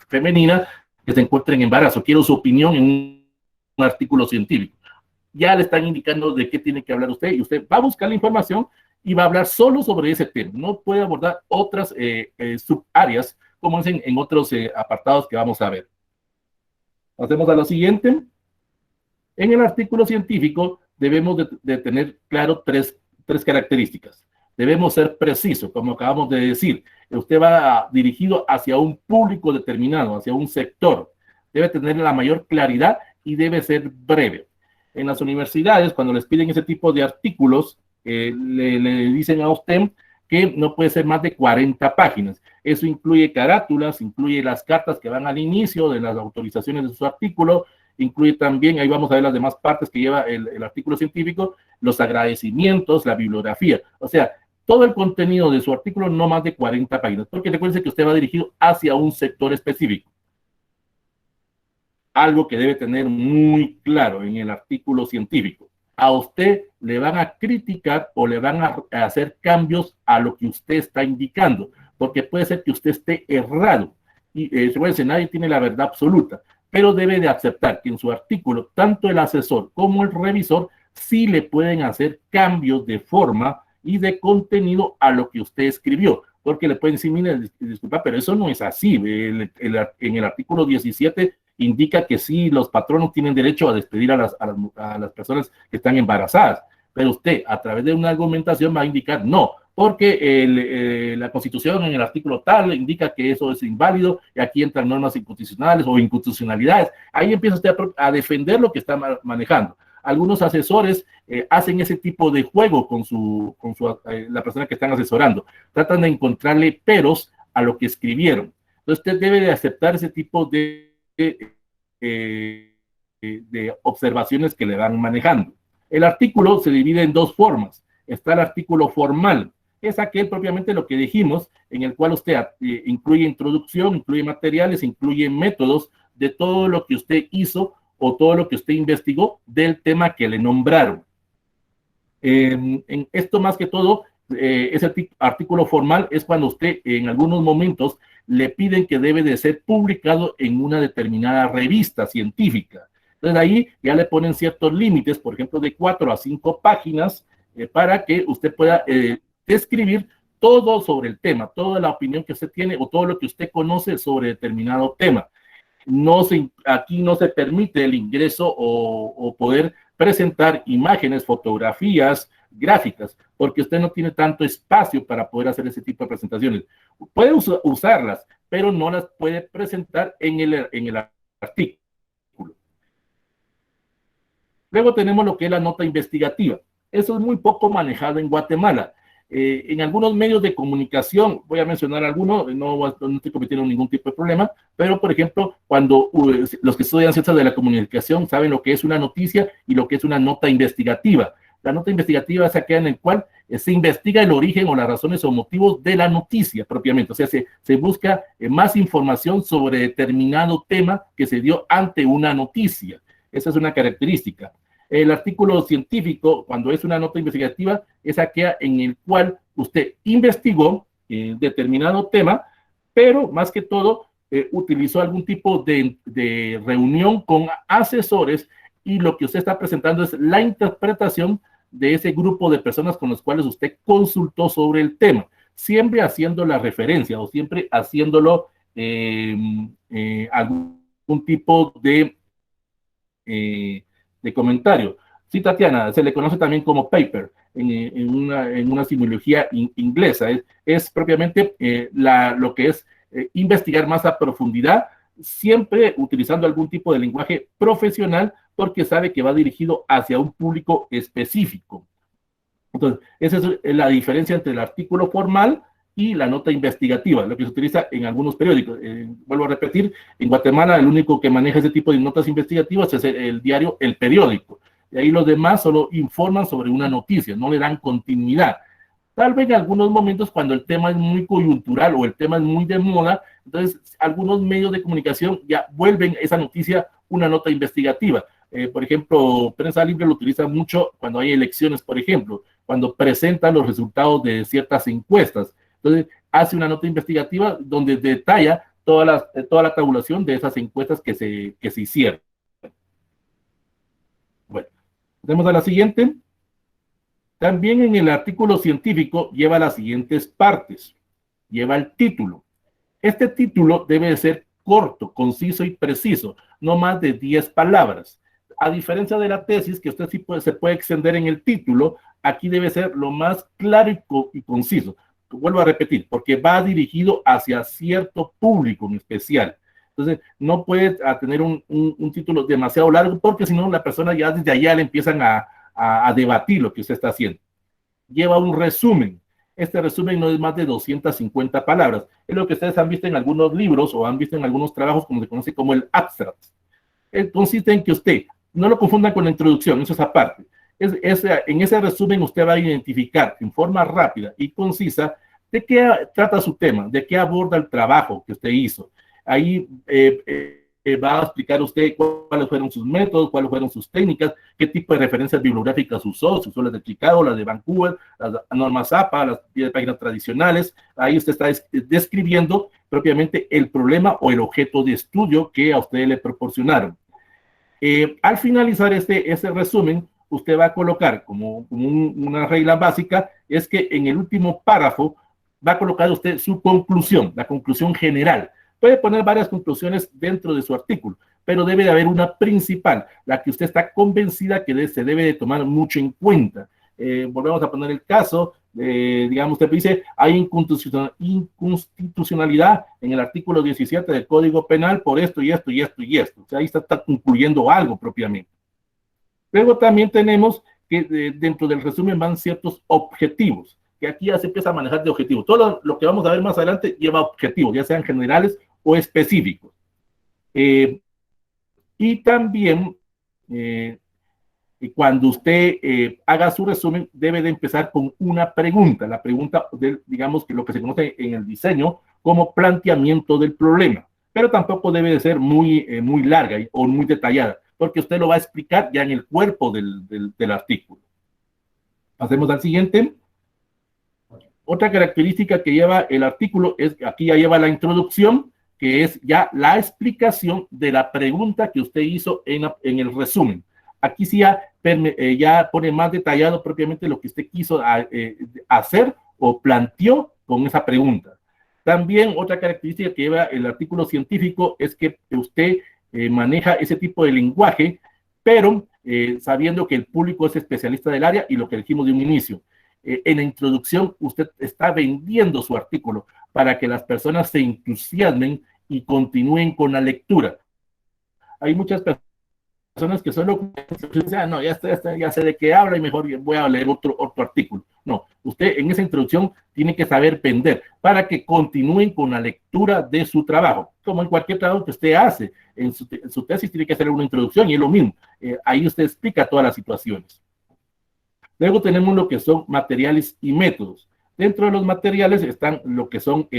femenina que se encuentre en embarazo. Quiero su opinión en un artículo científico. Ya le están indicando de qué tiene que hablar usted y usted va a buscar la información y va a hablar solo sobre ese tema. No puede abordar otras subáreas como es en otros apartados que vamos a ver. Pasemos a lo siguiente. En el artículo científico debemos de tener claro tres características. Debemos ser precisos, como acabamos de decir. Usted va dirigido hacia un público determinado, hacia un sector. Debe tener la mayor claridad y debe ser breve. En las universidades, cuando les piden ese tipo de artículos, le dicen a usted que no puede ser más de 40 páginas. Eso incluye carátulas, incluye las cartas que van al inicio de las autorizaciones de su artículo, incluye también, ahí vamos a ver las demás partes que lleva el artículo científico, los agradecimientos, la bibliografía. O sea, todo el contenido de su artículo no más de 40 páginas, porque recuerde que usted va dirigido hacia un sector específico. Algo que debe tener muy claro en el artículo científico. A usted le van a criticar o le van a hacer cambios a lo que usted está indicando, porque puede ser que usted esté errado. Y recuerden, nadie tiene la verdad absoluta, pero debe de aceptar que en su artículo, tanto el asesor como el revisor, sí le pueden hacer cambios de forma y de contenido a lo que usted escribió, porque le pueden decir, mire, disculpa, pero eso no es así. En el artículo 17 indica que sí, los patronos tienen derecho a despedir a las personas que están embarazadas, pero usted a través de una argumentación va a indicar no, porque la Constitución en el artículo tal indica que eso es inválido y aquí entran normas inconstitucionales o inconstitucionalidades. Ahí empieza usted a defender lo que está manejando. Algunos asesores hacen ese tipo de juego con la persona que están asesorando. Tratan de encontrarle peros a lo que escribieron. Entonces usted debe de aceptar ese tipo de observaciones que le van manejando. El artículo se divide en dos formas. Está el artículo formal, es aquel propiamente lo que dijimos, en el cual usted incluye introducción, incluye materiales, incluye métodos de todo lo que usted hizo o todo lo que usted investigó del tema que le nombraron. En esto más que todo, ese artículo formal es cuando usted en algunos momentos le piden que debe de ser publicado en una determinada revista científica. Entonces ahí ya le ponen ciertos límites, por ejemplo, de 4 a 5 páginas, para que usted pueda describir todo sobre el tema, toda la opinión que usted tiene o todo lo que usted conoce sobre determinado tema. Aquí no se permite el ingreso o poder presentar imágenes, fotografías, gráficas, porque usted no tiene tanto espacio para poder hacer ese tipo de presentaciones. Puede usarlas, pero no las puede presentar en el artículo. Luego tenemos lo que es la nota investigativa. Eso es muy poco manejado en Guatemala. En algunos medios de comunicación, voy a mencionar algunos, no estoy cometiendo ningún tipo de problema, pero por ejemplo, cuando los que estudian ciencias de la comunicación saben lo que es una noticia y lo que es una nota investigativa. La nota investigativa es aquella en la cual se investiga el origen o las razones o motivos de la noticia propiamente. O sea, se busca más información sobre determinado tema que se dio ante una noticia. Esa es una característica. El artículo científico, cuando es una nota investigativa, es aquella en el cual usted investigó determinado tema, pero más que todo utilizó algún tipo de reunión con asesores y lo que usted está presentando es la interpretación de ese grupo de personas con los cuales usted consultó sobre el tema, siempre haciendo la referencia o siempre haciéndolo algún tipo de comentario. Sí, Tatiana, se le conoce también como paper en una simología inglesa. Es propiamente lo que es investigar más a profundidad, siempre utilizando algún tipo de lenguaje profesional, porque sabe que va dirigido hacia un público específico. Entonces, esa es la diferencia entre el artículo formal y la nota investigativa, lo que se utiliza en algunos periódicos. Vuelvo a repetir, en Guatemala el único que maneja ese tipo de notas investigativas es el diario El Periódico. Y ahí los demás solo informan sobre una noticia, no le dan continuidad. Tal vez en algunos momentos cuando el tema es muy coyuntural o el tema es muy de moda, entonces algunos medios de comunicación ya vuelven esa noticia una nota investigativa. Por ejemplo, Prensa Libre lo utiliza mucho cuando hay elecciones, por ejemplo, cuando presentan los resultados de ciertas encuestas. Entonces, hace una nota investigativa donde detalla toda la tabulación de esas encuestas que se hicieron. Bueno, pasemos a la siguiente. También en el artículo científico lleva las siguientes partes. Lleva el título. Este título debe de ser corto, conciso y preciso, no más de 10 palabras. A diferencia de la tesis, que usted sí se puede extender en el título, aquí debe ser lo más claro y conciso. Vuelvo a repetir, porque va dirigido hacia cierto público en especial. Entonces, no puede tener un título demasiado largo, porque si no, la persona ya desde allá le empiezan a debatir lo que usted está haciendo. Lleva un resumen. Este resumen no es más de 250 palabras. Es lo que ustedes han visto en algunos libros o han visto en algunos trabajos, como se conoce como el abstract. Consiste en que usted, no lo confundan con la introducción, eso es aparte. En ese resumen usted va a identificar en forma rápida y concisa de qué trata su tema, de qué aborda el trabajo que usted hizo. Ahí va a explicar usted cuáles fueron sus métodos, cuáles fueron sus técnicas, qué tipo de referencias bibliográficas usó, si usó las de Chicago, las de Vancouver, las normas APA, las 10 páginas tradicionales. Ahí usted está describiendo propiamente el problema o el objeto de estudio que a usted le proporcionaron. Al finalizar ese resumen, usted va a colocar como una regla básica, es que en el último párrafo va a colocar usted su conclusión, la conclusión general. Puede poner varias conclusiones dentro de su artículo, pero debe de haber una principal, la que usted está convencida que se debe de tomar mucho en cuenta. Volvemos a poner el caso, digamos, usted dice, hay inconstitucionalidad en el artículo 17 del Código Penal por esto y esto y esto y esto. O sea, ahí está concluyendo algo propiamente. Luego también tenemos que dentro del resumen van ciertos objetivos, que aquí ya se empieza a manejar de objetivos. Todo lo que vamos a ver más adelante lleva objetivos, ya sean generales o específicos. Y también, cuando usted haga su resumen, debe de empezar con una pregunta. La pregunta, digamos, que lo que se conoce en el diseño como planteamiento del problema. Pero tampoco debe de ser muy larga o muy detallada, porque usted lo va a explicar ya en el cuerpo del artículo. Pasemos al siguiente. Otra característica que lleva el artículo es que aquí ya lleva la introducción, que es ya la explicación de la pregunta que usted hizo en el resumen. Aquí sí ya pone más detallado propiamente lo que usted quiso hacer o planteó con esa pregunta. También otra característica que lleva el artículo científico es que usted maneja ese tipo de lenguaje, pero sabiendo que el público es especialista del área y lo que dijimos de un inicio. En la introducción usted está vendiendo su artículo para que las personas se entusiasmen y continúen con la lectura. Hay muchas personas que solo dicen, no, ya sé de qué habla y mejor voy a leer otro artículo. No, usted en esa introducción tiene que saber vender para que continúen con la lectura de su trabajo. Como en cualquier trabajo que usted hace, en su tesis tiene que hacer una introducción y es lo mismo. Ahí usted explica todas las situaciones. Luego tenemos lo que son materiales y métodos. Dentro de los materiales están lo que son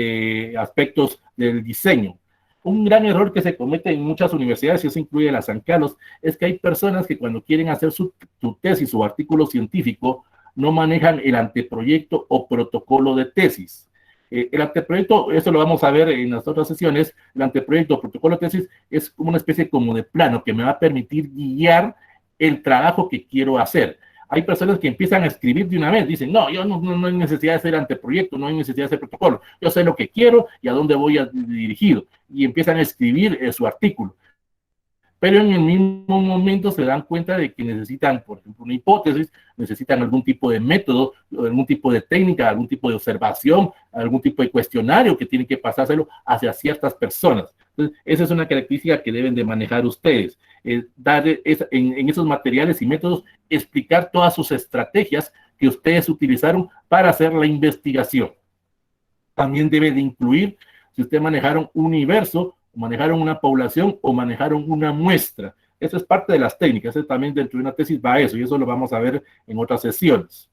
aspectos del diseño. Un gran error que se comete en muchas universidades, y eso incluye la San Carlos, es que hay personas que cuando quieren hacer su tesis o artículo científico, no manejan el anteproyecto o protocolo de tesis. El anteproyecto, eso lo vamos a ver en las otras sesiones, el anteproyecto o protocolo de tesis es como una especie como de plano que me va a permitir guiar el trabajo que quiero hacer. Hay personas que empiezan a escribir de una vez, dicen, no, yo no hay necesidad de hacer anteproyecto, no hay necesidad de hacer protocolo, yo sé lo que quiero y a dónde voy dirigido, y empiezan a escribir su artículo. pero en el mismo momento se dan cuenta de que necesitan, por ejemplo, una hipótesis, necesitan algún tipo de método, algún tipo de técnica, algún tipo de observación, algún tipo de cuestionario que tienen que pasárselo hacia ciertas personas. Entonces, esa es una característica que deben de manejar ustedes, en esos materiales y métodos, explicar todas sus estrategias que ustedes utilizaron para hacer la investigación. También debe de incluir si ustedes manejaron un universo, manejaron una población o manejaron una muestra. Eso es parte de las técnicas. Eso también dentro de una tesis va a eso, y eso lo vamos a ver en otras sesiones.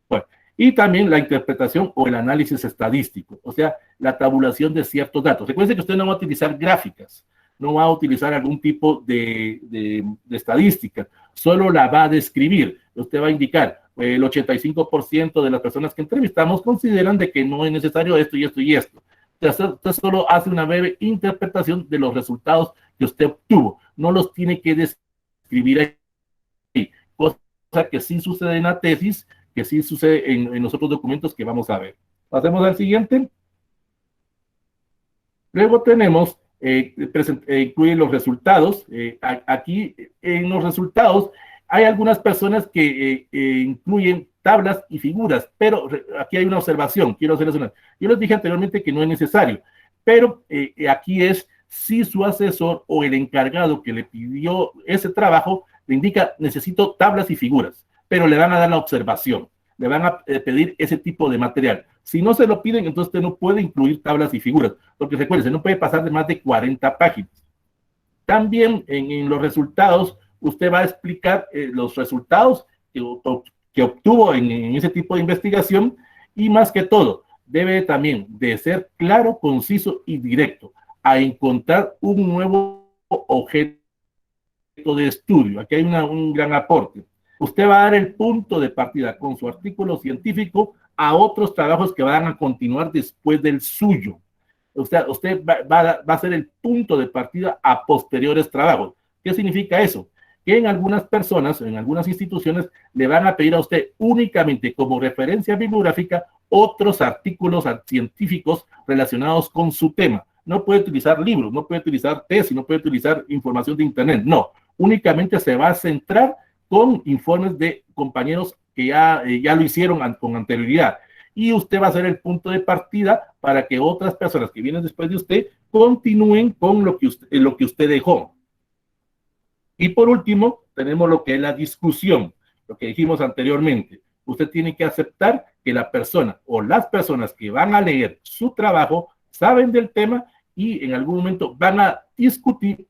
Bueno, y también la interpretación o el análisis estadístico, o sea, la tabulación de ciertos datos. Recuerden que usted no va a utilizar gráficas, no va a utilizar algún tipo de estadística, solo la va a describir. Usted va a indicar, el 85% de las personas que entrevistamos consideran de que no es necesario esto y esto y esto. Usted solo hace una breve interpretación de los resultados que usted obtuvo. No los tiene que describir ahí. Cosa que sí sucede en la tesis, que sí sucede en los otros documentos que vamos a ver. Pasemos al siguiente. Luego tenemos, incluye los resultados. Aquí en los resultados hay algunas personas que incluyen tablas y figuras, pero aquí hay una observación, quiero hacerles una. Yo les dije anteriormente que no es necesario, pero aquí es si su asesor o el encargado que le pidió ese trabajo le indica, necesito tablas y figuras, pero le van a dar la observación, le van a pedir ese tipo de material. Si no se lo piden, entonces usted no puede incluir tablas y figuras, porque recuerden, no puede pasar de más de 40 páginas. También en los resultados, usted va a explicar los resultados que obtuvo en ese tipo de investigación, y más que todo, debe también de ser claro, conciso y directo a encontrar un nuevo objeto de estudio. Aquí hay un gran aporte. Usted va a dar el punto de partida con su artículo científico a otros trabajos que van a continuar después del suyo. Usted va a ser el punto de partida a posteriores trabajos. ¿Qué significa eso? Que en algunas personas, en algunas instituciones, le van a pedir a usted únicamente como referencia bibliográfica otros artículos científicos relacionados con su tema. No puede utilizar libros, no puede utilizar tesis, no puede utilizar información de internet, no. Únicamente se va a centrar con informes de compañeros que ya lo hicieron con anterioridad. Y usted va a ser el punto de partida para que otras personas que vienen después de usted continúen con lo que usted dejó. Y por último, tenemos lo que es la discusión, lo que dijimos anteriormente. Usted tiene que aceptar que la persona o las personas que van a leer su trabajo saben del tema y en algún momento van a discutir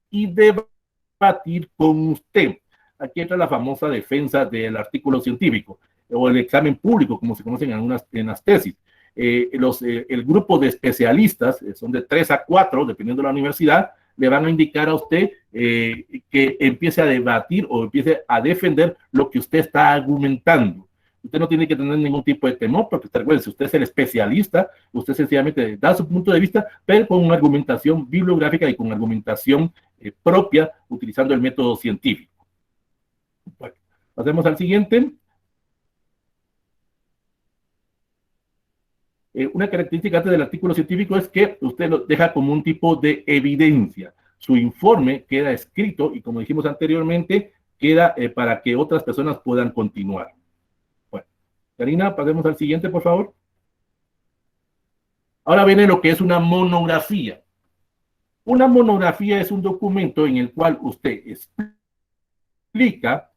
y debatir con usted. Aquí entra la famosa defensa del artículo científico o el examen público, como se conocen en las tesis. El grupo de especialistas, son de 3 a 4, dependiendo de la universidad, le van a indicar a usted que empiece a debatir o empiece a defender lo que usted está argumentando. Usted no tiene que tener ningún tipo de temor, porque recuerde, si usted es el especialista, usted sencillamente da su punto de vista, pero con una argumentación bibliográfica y con argumentación propia, utilizando el método científico. Bueno, pasemos al siguiente. Una característica antes del artículo científico es que usted lo deja como un tipo de evidencia. Su informe queda escrito y, como dijimos anteriormente, queda para que otras personas puedan continuar. Bueno, Karina, pasemos al siguiente, por favor. Ahora viene lo que es una monografía. Una monografía es un documento en el cual usted explica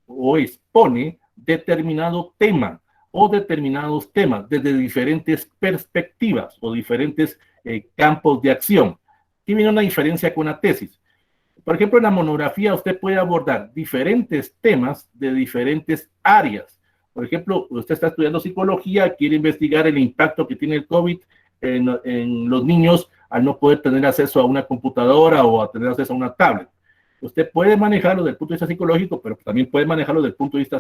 o expone determinado tema o determinados temas desde diferentes perspectivas o diferentes campos de acción. Aquí viene una diferencia con la tesis. Por ejemplo, en la monografía usted puede abordar diferentes temas de diferentes áreas. Por ejemplo, usted está estudiando psicología, quiere investigar el impacto que tiene el COVID en los niños al no poder tener acceso a una computadora o a tener acceso a una tablet. Usted puede manejarlo desde el punto de vista psicológico, pero también puede manejarlo desde el punto de vista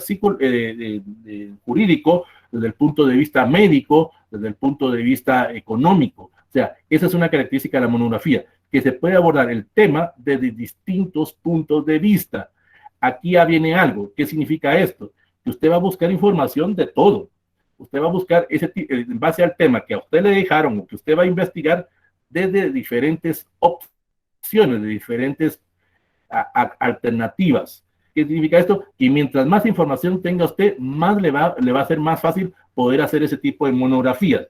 jurídico, desde el punto de vista médico, desde el punto de vista económico. O sea, esa es una característica de la monografía, que se puede abordar el tema desde distintos puntos de vista. Aquí ya viene algo. ¿Qué significa esto? Que usted va a buscar información de todo. Usted va a buscar en base al tema que a usted le dejaron o que usted va a investigar desde diferentes de diferentes alternativas. ¿Qué significa esto? Que mientras más información tenga usted, más le va a ser más fácil poder hacer ese tipo de monografías.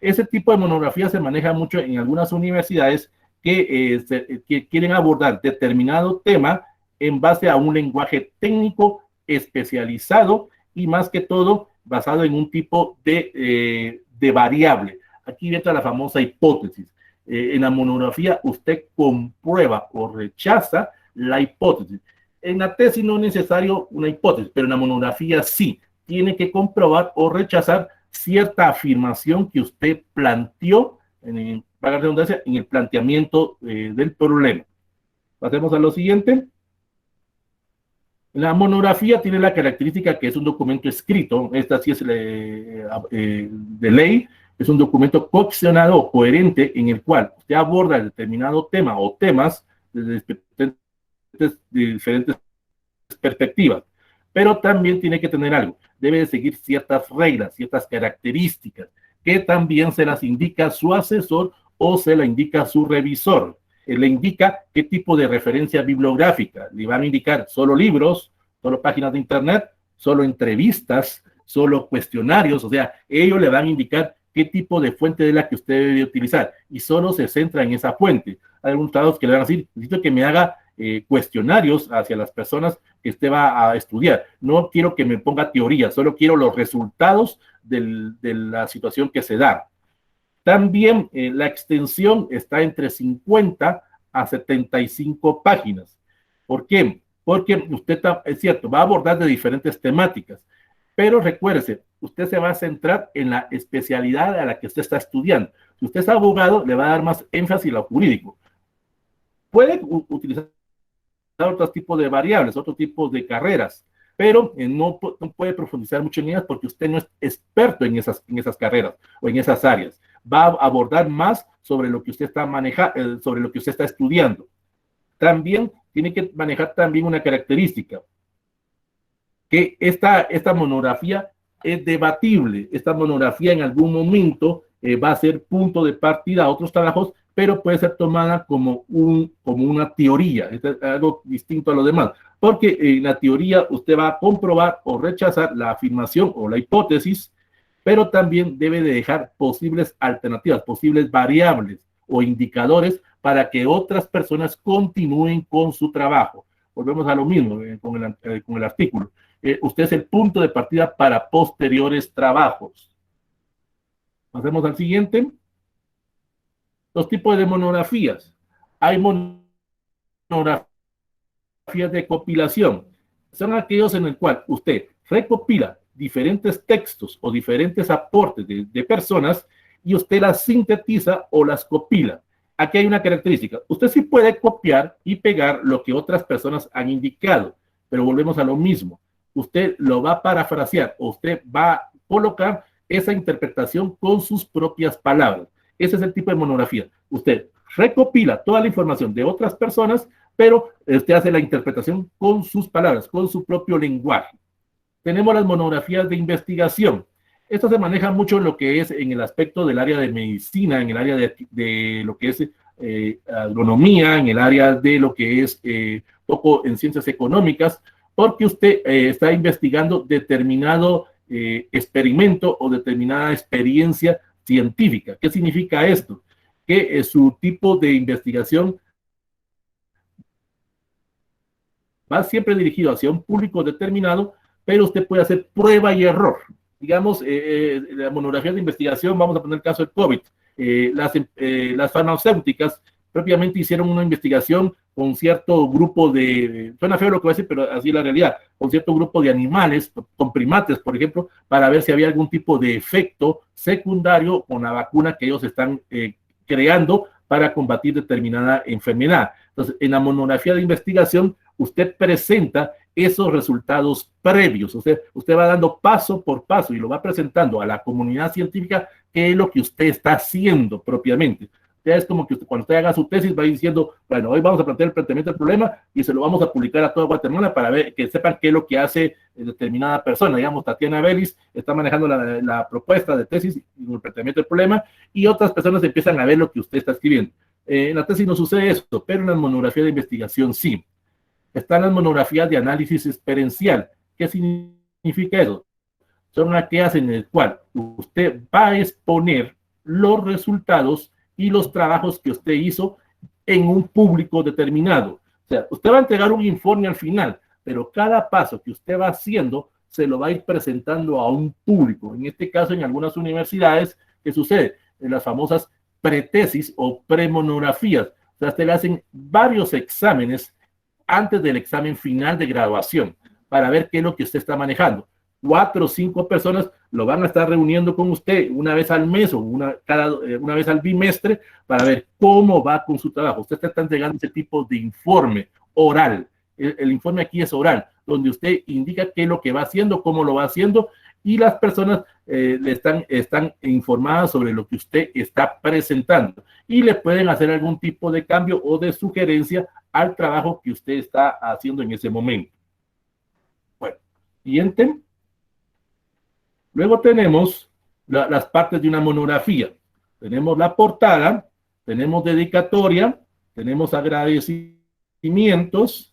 Ese tipo de monografías se maneja mucho en algunas universidades que quieren abordar determinado tema en base a un lenguaje técnico especializado y más que todo basado en un tipo de variable. Aquí entra la famosa hipótesis. En la monografía usted comprueba o rechaza la hipótesis. En la tesis no es necesario una hipótesis, pero en la monografía sí. Tiene que comprobar o rechazar cierta afirmación que usted planteó en el planteamiento del problema. Pasemos a lo siguiente. La monografía tiene la característica que es un documento escrito. Esta sí es de ley. Es un documento cohesionado o coherente en el cual usted aborda determinado tema o temas desde diferentes perspectivas, pero también tiene que tener algo, debe de seguir ciertas reglas, ciertas características, que también se las indica su asesor o se la indica su revisor. Le indica qué tipo de referencia bibliográfica, le van a indicar solo libros, solo páginas de internet, solo entrevistas, solo cuestionarios, o sea, ellos le van a indicar qué tipo de fuente es la que usted debe utilizar y solo se centra en esa fuente. Hay algunos estados que le van a decir, necesito que me haga cuestionarios hacia las personas que usted va a estudiar. No quiero que me ponga teoría, solo quiero los resultados de la situación que se da. También la extensión está entre 50 a 75 páginas. ¿Por qué? Porque usted, es cierto, va a abordar de diferentes temáticas, pero recuérdese, usted se va a centrar en la especialidad a la que usted está estudiando. Si usted es abogado, le va a dar más énfasis a lo jurídico. Puede utilizar otros tipos de variables, otro tipo de carreras, pero no puede profundizar mucho en ellas porque usted no es experto en esas carreras o en esas áreas. Va a abordar más sobre lo que usted está manejando, sobre lo que usted está estudiando. También tiene que manejar también una característica, que esta monografía es debatible. Esta monografía en algún momento va a ser punto de partida a otros trabajos, pero puede ser tomada como una teoría, es algo distinto a lo demás, porque en la teoría usted va a comprobar o rechazar la afirmación o la hipótesis, pero también debe de dejar posibles alternativas, posibles variables o indicadores para que otras personas continúen con su trabajo. Volvemos a lo mismo con el artículo. Usted es el punto de partida para posteriores trabajos. Pasemos al siguiente. Los tipos de monografías. Hay monografías de compilación. Son aquellos en el cual usted recopila diferentes textos o diferentes aportes de personas y usted las sintetiza o las compila. Aquí hay una característica. Usted sí puede copiar y pegar lo que otras personas han indicado, pero volvemos a lo mismo. Usted lo va a parafrasear o usted va a colocar esa interpretación con sus propias palabras. Ese es el tipo de monografía. Usted recopila toda la información de otras personas, pero usted hace la interpretación con sus palabras, con su propio lenguaje. Tenemos las monografías de investigación. Esto se maneja mucho en lo que es en el aspecto del área de medicina, en el área de lo que es agronomía, en el área de lo que es poco en ciencias económicas, porque usted está investigando determinado experimento o determinada experiencia científica. ¿Qué significa esto? Que su tipo de investigación va siempre dirigido hacia un público determinado, pero usted puede hacer prueba y error. Digamos, la monografía de investigación, vamos a poner el caso del COVID. Las farmacéuticas propiamente hicieron una investigación con cierto grupo suena feo lo que voy a decir, pero así es la realidad, con cierto grupo de animales, con primates, por ejemplo, para ver si había algún tipo de efecto secundario con la vacuna que ellos están creando para combatir determinada enfermedad. Entonces, en la monografía de investigación, usted presenta esos resultados previos. Usted va dando paso por paso y lo va presentando a la comunidad científica qué es lo que usted está haciendo propiamente. Ya es como que cuando usted haga su tesis va a bueno, hoy vamos a plantear el planteamiento del problema y se lo vamos a publicar a toda Guatemala para ver que sepan qué es lo que hace determinada persona. Digamos, Tatiana Vélez está manejando la propuesta de tesis y el planteamiento del problema y otras personas empiezan a ver lo que usted está escribiendo. En la tesis no sucede esto, pero en las monografías de investigación sí. Están las monografías de análisis experiencial. ¿Qué significa eso? Son aquellas en las cuales usted va a exponer los resultados y los trabajos que usted hizo en un público determinado. O sea, usted va a entregar un informe al final, pero cada paso que usted va haciendo se lo va a ir presentando a un público. En este caso, en algunas universidades, ¿qué sucede? En las famosas pretesis o premonografías. O sea, usted le hacen varios exámenes antes del examen final de graduación para ver qué es lo que usted está manejando. 4 o 5 personas lo van a estar reuniendo con usted una vez al mes o una vez al bimestre para ver cómo va con su trabajo. Usted está entregando ese tipo de informe oral. El informe aquí es oral, donde usted indica qué es lo que va haciendo, cómo lo va haciendo, y las personas están informadas sobre lo que usted está presentando y le pueden hacer algún tipo de cambio o de sugerencia al trabajo que usted está haciendo en ese momento. Bueno, siguiente. Luego tenemos las partes de una monografía. Tenemos la portada, tenemos dedicatoria, tenemos agradecimientos,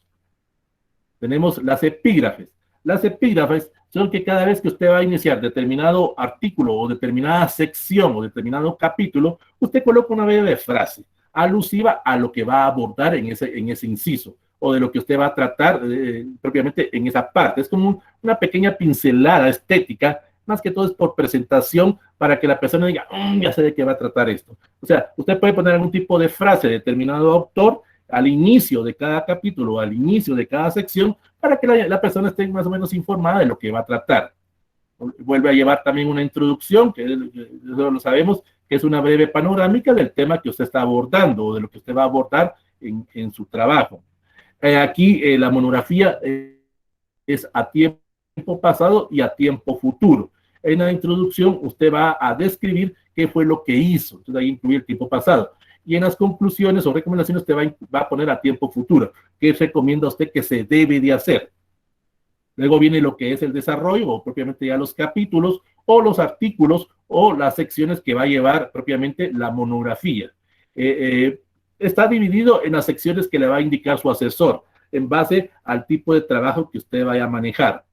tenemos las epígrafes. Las epígrafes son que cada vez que usted va a iniciar determinado artículo o determinada sección o determinado capítulo, usted coloca una breve frase alusiva a lo que va a abordar en ese inciso o de lo que usted va a tratar propiamente en esa parte. Es como una pequeña pincelada estética. Más que todo es por presentación para que la persona diga, ya sé de qué va a tratar esto. O sea, usted puede poner algún tipo de frase de determinado autor al inicio de cada capítulo, al inicio de cada sección, para que la persona esté más o menos informada de lo que va a tratar. Vuelve a llevar también una introducción, que eso lo sabemos, que es una breve panorámica del tema que usted está abordando o de lo que usted va a abordar en su trabajo. Aquí la monografía es a tiempo pasado y a tiempo futuro. En la introducción usted va a describir qué fue lo que hizo, entonces ahí incluye el tiempo pasado. Y en las conclusiones o recomendaciones usted va a poner a tiempo futuro, qué recomienda usted que se debe de hacer. Luego viene lo que es el desarrollo o propiamente ya los capítulos o los artículos o las secciones que va a llevar propiamente la monografía. Está dividido en las secciones que le va a indicar su asesor en base al tipo de trabajo que usted vaya a manejar.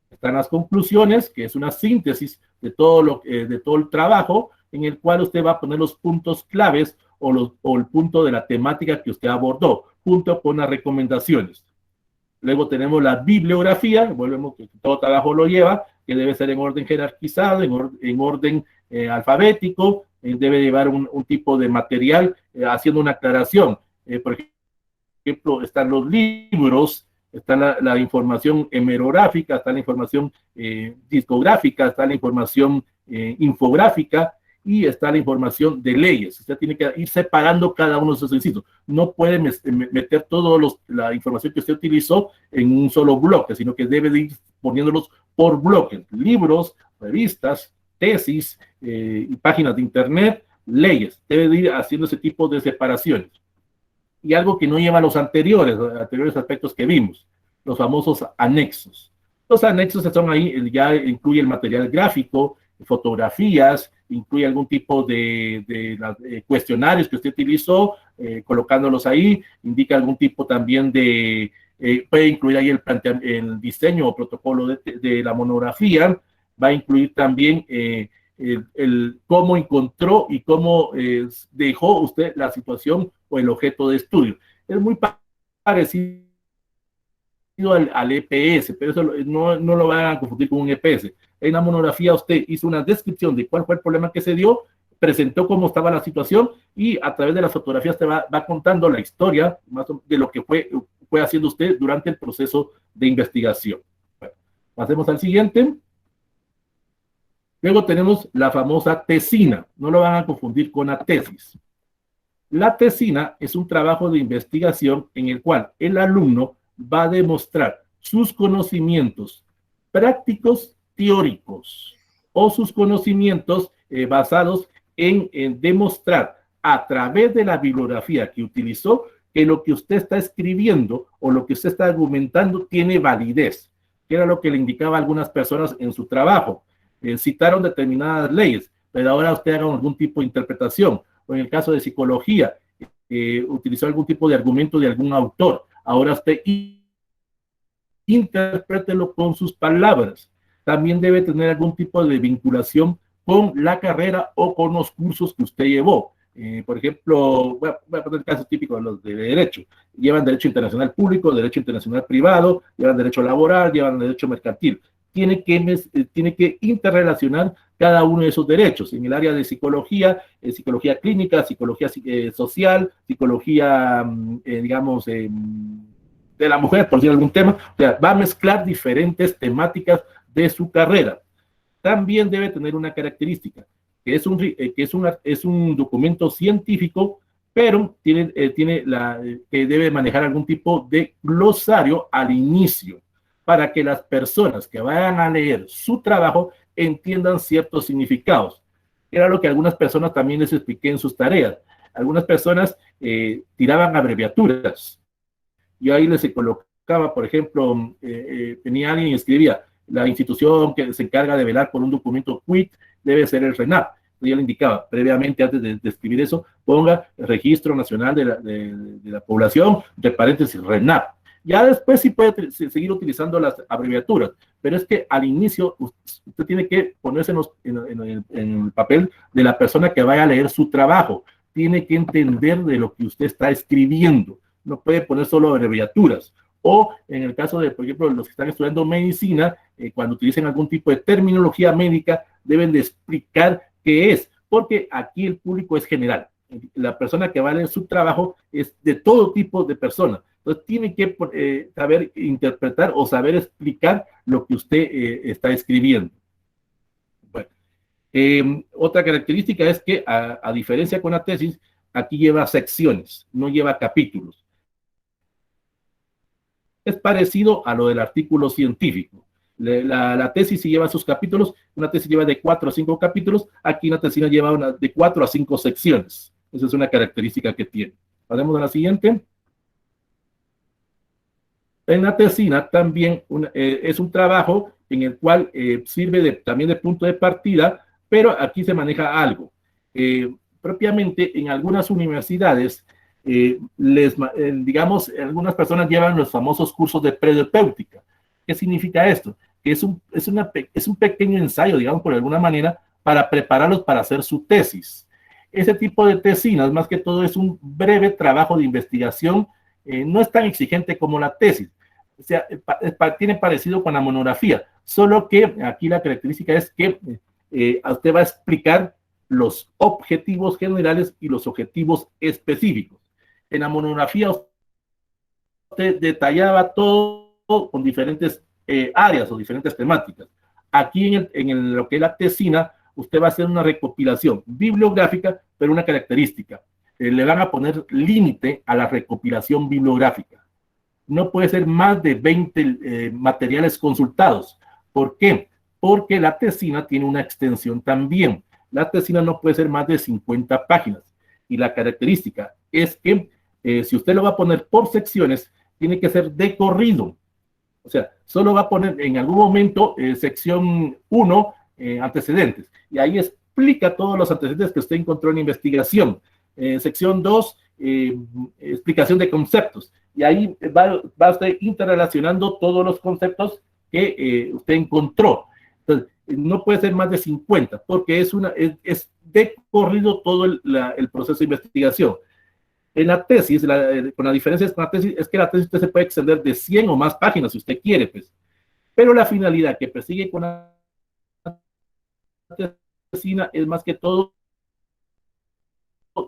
Están las conclusiones, que es una síntesis de todo el trabajo, en el cual usted va a poner los puntos claves o el punto de la temática que usted abordó, junto con las recomendaciones. Luego tenemos la bibliografía, volvemos que todo trabajo lo lleva, que debe ser en orden jerarquizado, en orden alfabético, debe llevar un tipo de material, haciendo una aclaración. Por ejemplo, están los libros, está la información hemerográfica, está la información discográfica, está la información infográfica y está la información de leyes. Usted tiene que ir separando cada uno de esos incisos. No puede meter toda la información que usted utilizó en un solo bloque, sino que debe de ir poniéndolos por bloques. Libros, revistas, tesis, y páginas de internet, leyes. Debe de ir haciendo ese tipo de separaciones. Y algo que no lleva a los anteriores aspectos que vimos, los famosos anexos. Los anexos son ahí, ya incluye el material gráfico, fotografías, incluye algún tipo de cuestionarios que usted utilizó, colocándolos ahí, indica algún tipo también puede incluir ahí el diseño o protocolo de la monografía, va a incluir también cómo encontró y cómo dejó usted la situación o el objeto de estudio. Es muy parecido al EPS, pero eso no lo van a confundir con un EPS. En la monografía usted hizo una descripción de cuál fue el problema que se dio, presentó cómo estaba la situación y a través de las fotografías te va contando la historia más de lo que fue haciendo usted durante el proceso de investigación. Bueno, pasemos al siguiente. Luego tenemos la famosa tesina. No lo van a confundir con la tesis. La tesina es un trabajo de investigación en el cual el alumno va a demostrar sus conocimientos prácticos teóricos o sus conocimientos basados en demostrar a través de la bibliografía que utilizó que lo que usted está escribiendo o lo que usted está argumentando tiene validez, que era lo que le indicaba a algunas personas en su trabajo. Citaron determinadas leyes, pero ahora usted haga algún tipo de interpretación, o en el caso de psicología, utilizó algún tipo de argumento de algún autor. Ahora usted interprételo con sus palabras. También debe tener algún tipo de vinculación con la carrera o con los cursos que usted llevó. Por ejemplo, voy a poner el caso típico de los de derecho. Llevan derecho internacional público, derecho internacional privado, llevan derecho laboral, llevan derecho mercantil. Tiene que interrelacionar cada uno de esos derechos. En el área de psicología, psicología clínica, psicología social, psicología, digamos, de la mujer, por decir algún tema. O sea, va a mezclar diferentes temáticas de su carrera. También debe tener una característica, que es un documento científico, pero que debe manejar algún tipo de glosario al inicio, para que las personas que vayan a leer su trabajo entiendan ciertos significados. Era lo que algunas personas también les expliqué en sus tareas. Algunas personas tiraban abreviaturas. Yo ahí les colocaba, por ejemplo, venía alguien y escribía, la institución que se encarga de velar por un documento QUIT debe ser el RENAP. Yo le indicaba previamente, antes de escribir eso, ponga el Registro Nacional de la Población, entre paréntesis, RENAP. Ya después sí puede seguir utilizando las abreviaturas, pero es que al inicio usted tiene que ponerse en el papel de la persona que vaya a leer su trabajo. Tiene que entender de lo que usted está escribiendo. No puede poner solo abreviaturas. O en el caso de, por ejemplo, los que están estudiando medicina, cuando utilicen algún tipo de terminología médica, deben de explicar qué es, porque aquí el público es general. La persona que va a leer su trabajo es de todo tipo de personas. Entonces tiene que saber interpretar o saber explicar lo que usted está escribiendo. Bueno, otra característica es que, a diferencia con la tesis, aquí lleva secciones, no lleva capítulos. Es parecido a lo del artículo científico. La tesis sí lleva sus capítulos, una tesis lleva de 4 a 5 capítulos, aquí una tesis lleva de 4 a 5 secciones. Esa es una característica que tiene. Pasemos a la siguiente. En la tesina también es un trabajo en el cual sirve también de punto de partida, pero aquí se maneja algo. Propiamente en algunas universidades, digamos, algunas personas llevan los famosos cursos de propedéutica. ¿Qué significa esto? Que es un pequeño ensayo, digamos, por alguna manera, para prepararlos para hacer su tesis. Ese tipo de tesinas, más que todo, es un breve trabajo de investigación, no es tan exigente como la tesis. O sea, tiene parecido con la monografía, solo que aquí la característica es que usted va a explicar los objetivos generales y los objetivos específicos. En la monografía usted detallaba todo con diferentes áreas o diferentes temáticas. Aquí en lo que es la tesina, usted va a hacer una recopilación bibliográfica, pero una característica. Le van a poner límite a la recopilación bibliográfica. No puede ser más de 20 materiales consultados. ¿Por qué? Porque la tesina tiene una extensión también. La tesina no puede ser más de 50 páginas. Y la característica es que si usted lo va a poner por secciones, tiene que ser de corrido. O sea, solo va a poner en algún momento sección 1, antecedentes. Y ahí explica todos los antecedentes que usted encontró en investigación. Sección 2, explicación de conceptos. Y ahí va usted interrelacionando todos los conceptos que usted encontró. Entonces, no puede ser más de 50, porque es de corrido todo el proceso de investigación. En la tesis, con la diferencia con la tesis, es que la tesis usted se puede extender de 100 o más páginas si usted quiere, pues. Pero la finalidad que persigue con la tesina es más que todo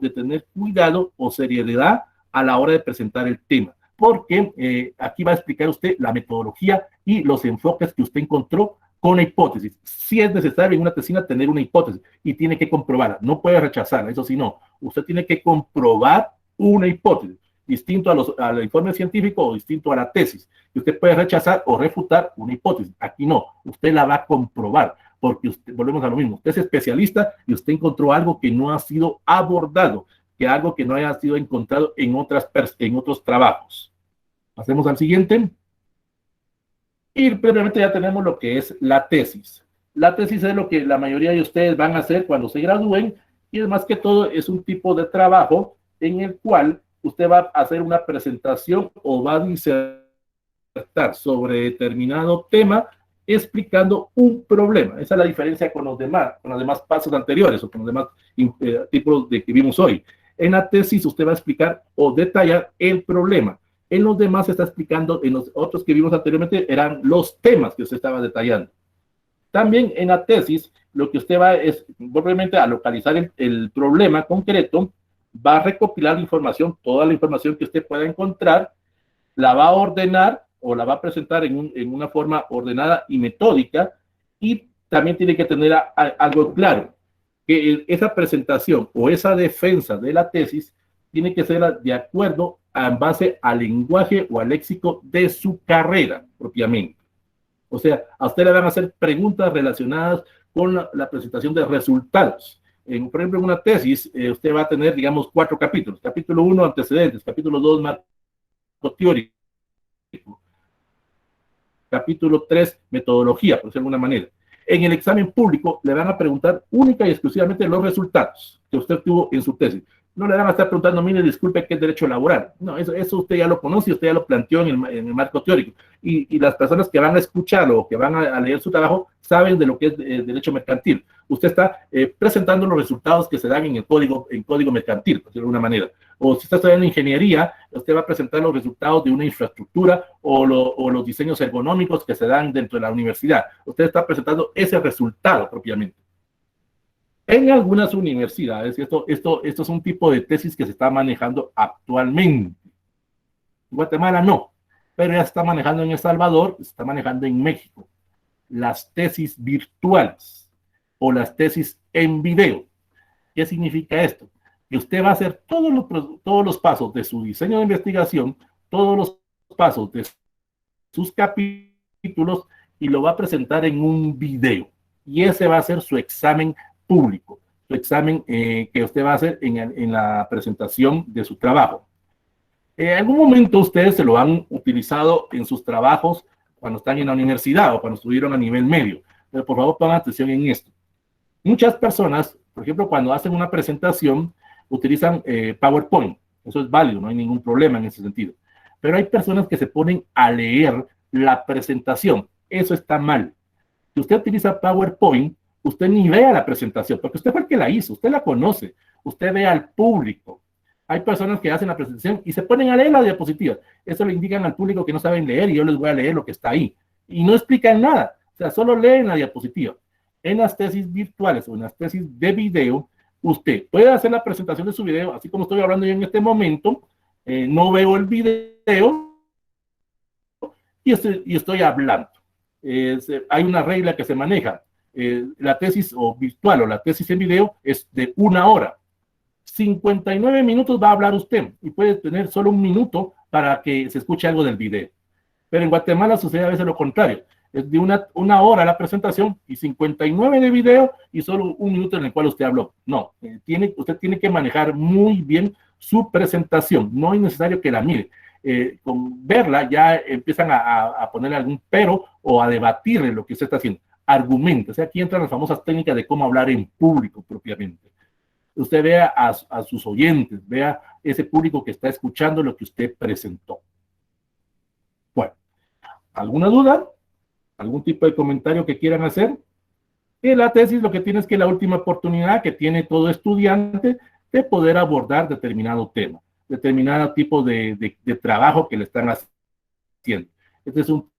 de tener cuidado o seriedad a la hora de presentar el tema, porque aquí va a explicar usted la metodología y los enfoques que usted encontró con la hipótesis. Si es necesario en una tesina tener una hipótesis y tiene que comprobarla, no puede rechazarla, eso sí no, usted tiene que comprobar una hipótesis, distinto al informe científico o distinto a la tesis. Y usted puede rechazar o refutar una hipótesis, aquí no, usted la va a comprobar, porque volvemos a lo mismo, usted es especialista y usted encontró algo que no ha sido abordado, que algo que no haya sido encontrado en otros trabajos. Pasemos al siguiente. Y previamente ya tenemos lo que es la tesis. La tesis es lo que la mayoría de ustedes van a hacer cuando se gradúen, y es más que todo es un tipo de trabajo en el cual usted va a hacer una presentación o va a disertar sobre determinado tema explicando un problema. Esa es la diferencia con los demás pasos anteriores o con los demás tipos de que vimos hoy. En la tesis usted va a explicar o detallar el problema. En los demás se está explicando, en los otros que vimos anteriormente eran los temas que usted estaba detallando. También en la tesis lo que usted va es probablemente a localizar el problema concreto, va a recopilar la información, toda la información que usted pueda encontrar, la va a ordenar o la va a presentar en una forma ordenada y metódica, y también tiene que tener algo claro, que esa presentación o esa defensa de la tesis tiene que ser de acuerdo en base al lenguaje o al léxico de su carrera propiamente. O sea, a usted le van a hacer preguntas relacionadas con la presentación de resultados. Por ejemplo, en una tesis, usted va a tener, digamos, 4 capítulos. Capítulo 1, antecedentes. Capítulo 2, marco teórico. Capítulo 3, metodología, por decirlo de alguna manera. En el examen público le van a preguntar única y exclusivamente los resultados que usted tuvo en su tesis. No le van a estar preguntando, mire, disculpe, ¿qué es derecho laboral? No, eso usted ya lo conoce, usted ya lo planteó en el marco teórico. Y las personas que van a escucharlo o que van a leer su trabajo saben de lo que es derecho mercantil. Usted está presentando los resultados que se dan en el código mercantil, por decirlo de alguna manera. O si está estudiando ingeniería, usted va a presentar los resultados de una infraestructura o los diseños ergonómicos que se dan dentro de la universidad. Usted está presentando ese resultado propiamente. En algunas universidades, esto es un tipo de tesis que se está manejando actualmente. En Guatemala no, pero ya se está manejando en El Salvador, se está manejando en México. Las tesis virtuales o las tesis en video. ¿Qué significa esto? Que usted va a hacer todos los pasos de su diseño de investigación, todos los pasos de sus capítulos y lo va a presentar en un video. Y ese va a ser su examen público, su examen que usted va a hacer en la presentación de su trabajo. En algún momento ustedes se lo han utilizado en sus trabajos cuando están en la universidad o cuando estuvieron a nivel medio. Pero por favor pongan atención en esto. Muchas personas, por ejemplo, cuando hacen una presentación, utilizan PowerPoint. Eso es válido, no hay ningún problema en ese sentido. Pero hay personas que se ponen a leer la presentación. Eso está mal. Si usted utiliza PowerPoint, usted ni vea la presentación, porque usted fue el que la hizo, usted la conoce, usted ve al público. Hay personas que hacen la presentación y se ponen a leer la diapositiva. Eso le indican al público que no saben leer y yo les voy a leer lo que está ahí. Y no explican nada, o sea, solo leen la diapositiva. En las tesis virtuales o en las tesis de video, usted puede hacer la presentación de su video, así como estoy hablando yo en este momento, no veo el video y estoy hablando. Hay una regla que se maneja. La tesis o virtual o la tesis en video es de 1 hora. 59 minutos va a hablar usted y puede tener solo 1 minuto para que se escuche algo del video. Pero en Guatemala sucede a veces lo contrario. Es de una hora la presentación y 59 de video y solo 1 minuto en el cual usted habló. No, usted tiene que manejar muy bien su presentación. No es necesario que la mire. Con verla ya empiezan a ponerle algún pero o a debatirle lo que usted está haciendo. Argumenta. O sea, aquí entran las famosas técnicas de cómo hablar en público propiamente. Usted vea a sus oyentes, vea ese público que está escuchando lo que usted presentó. Bueno, ¿alguna duda? ¿Algún tipo de comentario que quieran hacer? En la tesis lo que tiene es que la última oportunidad que tiene todo estudiante de poder abordar determinado tema, determinado tipo de trabajo que le están haciendo. Este es un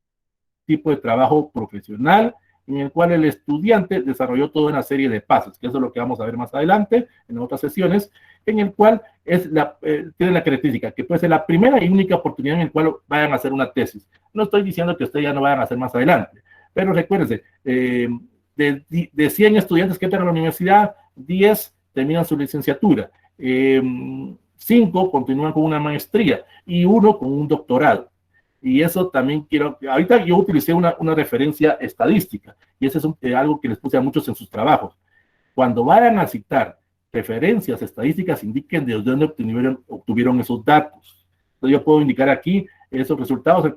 tipo de trabajo profesional en el cual el estudiante desarrolló toda una serie de pasos, que eso es lo que vamos a ver más adelante en otras sesiones, en el cual tiene la característica que puede ser la primera y única oportunidad en la cual vayan a hacer una tesis. No estoy diciendo que ustedes ya no vayan a hacer más adelante, pero recuérdense, de 100 estudiantes que entran a la universidad, 10 terminan su licenciatura, 5 continúan con una maestría y 1 con un doctorado. Y eso también ahorita yo utilicé una referencia estadística, y eso es algo que les puse a muchos en sus trabajos. Cuando vayan a citar referencias estadísticas, indiquen de dónde obtuvieron esos datos. Entonces yo puedo indicar aquí, esos resultados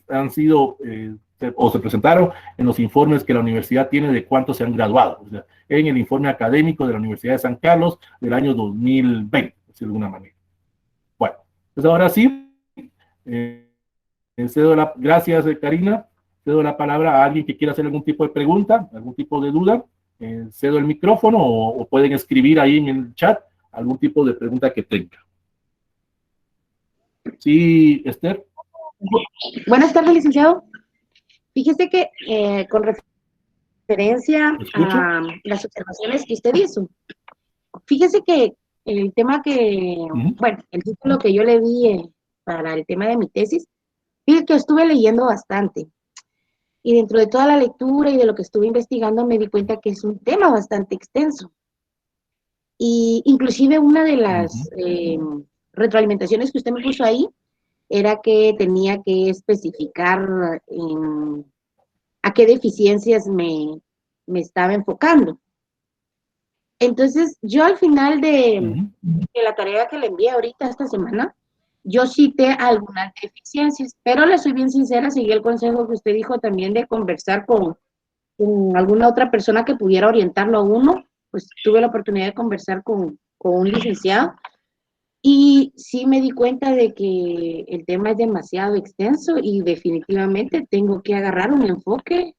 han sido, o se presentaron en los informes que la universidad tiene de cuántos se han graduado. O sea, en el informe académico de la Universidad de San Carlos del año 2020. decirlo de alguna manera. Bueno, pues ahora sí, gracias, Karina. Cedo la palabra a alguien que quiera hacer algún tipo de pregunta, algún tipo de duda. Cedo el micrófono o pueden escribir ahí en el chat algún tipo de pregunta que tenga. Sí, Esther. Buenas tardes, licenciado. Fíjese que con referencia a las observaciones que usted hizo, fíjese que el tema que, bueno, el título que yo le di para el tema de mi tesis, fíjese que estuve leyendo bastante. Y dentro de toda la lectura y de lo que estuve investigando me di cuenta que es un tema bastante extenso. Y inclusive una de las retroalimentaciones que usted me puso ahí era que tenía que especificar a qué deficiencias me estaba enfocando. Entonces, yo al final de la tarea que le envié ahorita esta semana, yo cité algunas deficiencias, pero le soy bien sincera, seguí el consejo que usted dijo también de conversar con alguna otra persona que pudiera orientarlo a uno. Pues tuve la oportunidad de conversar con un licenciado y sí me di cuenta de que el tema es demasiado extenso y definitivamente tengo que agarrar un enfoque,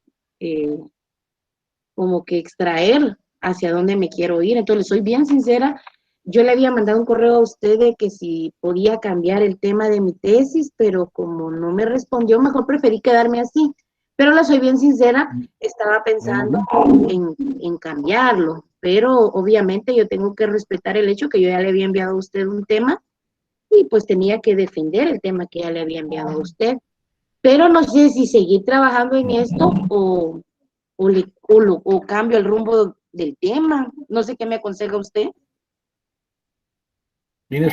como que extraer hacia dónde me quiero ir. Entonces, soy bien sincera, yo le había mandado un correo a usted de que si podía cambiar el tema de mi tesis, pero como no me respondió, mejor preferí quedarme así. Pero le soy bien sincera, estaba pensando en cambiarlo, pero obviamente yo tengo que respetar el hecho que yo ya le había enviado a usted un tema y pues tenía que defender el tema que ya le había enviado a usted. Pero no sé si seguir trabajando en esto o cambio el rumbo del tema. No sé qué me aconseja usted. Mire,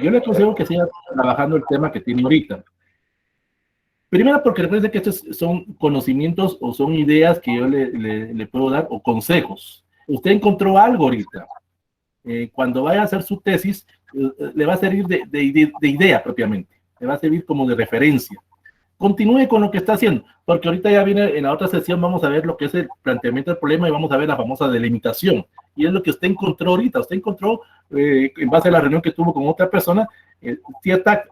yo le aconsejo que siga trabajando el tema que tiene ahorita. Primero, porque recuerde que estos son conocimientos o son ideas que yo le puedo dar o consejos. Usted encontró algo ahorita. Cuando vaya a hacer su tesis, le va a servir de idea propiamente. Le va a servir como de referencia. Continúe con lo que está haciendo, porque ahorita ya viene en la otra sesión, vamos a ver lo que es el planteamiento del problema y vamos a ver la famosa delimitación. Y es lo que usted encontró ahorita. Usted encontró, en base a la reunión que tuvo con otra persona, cierta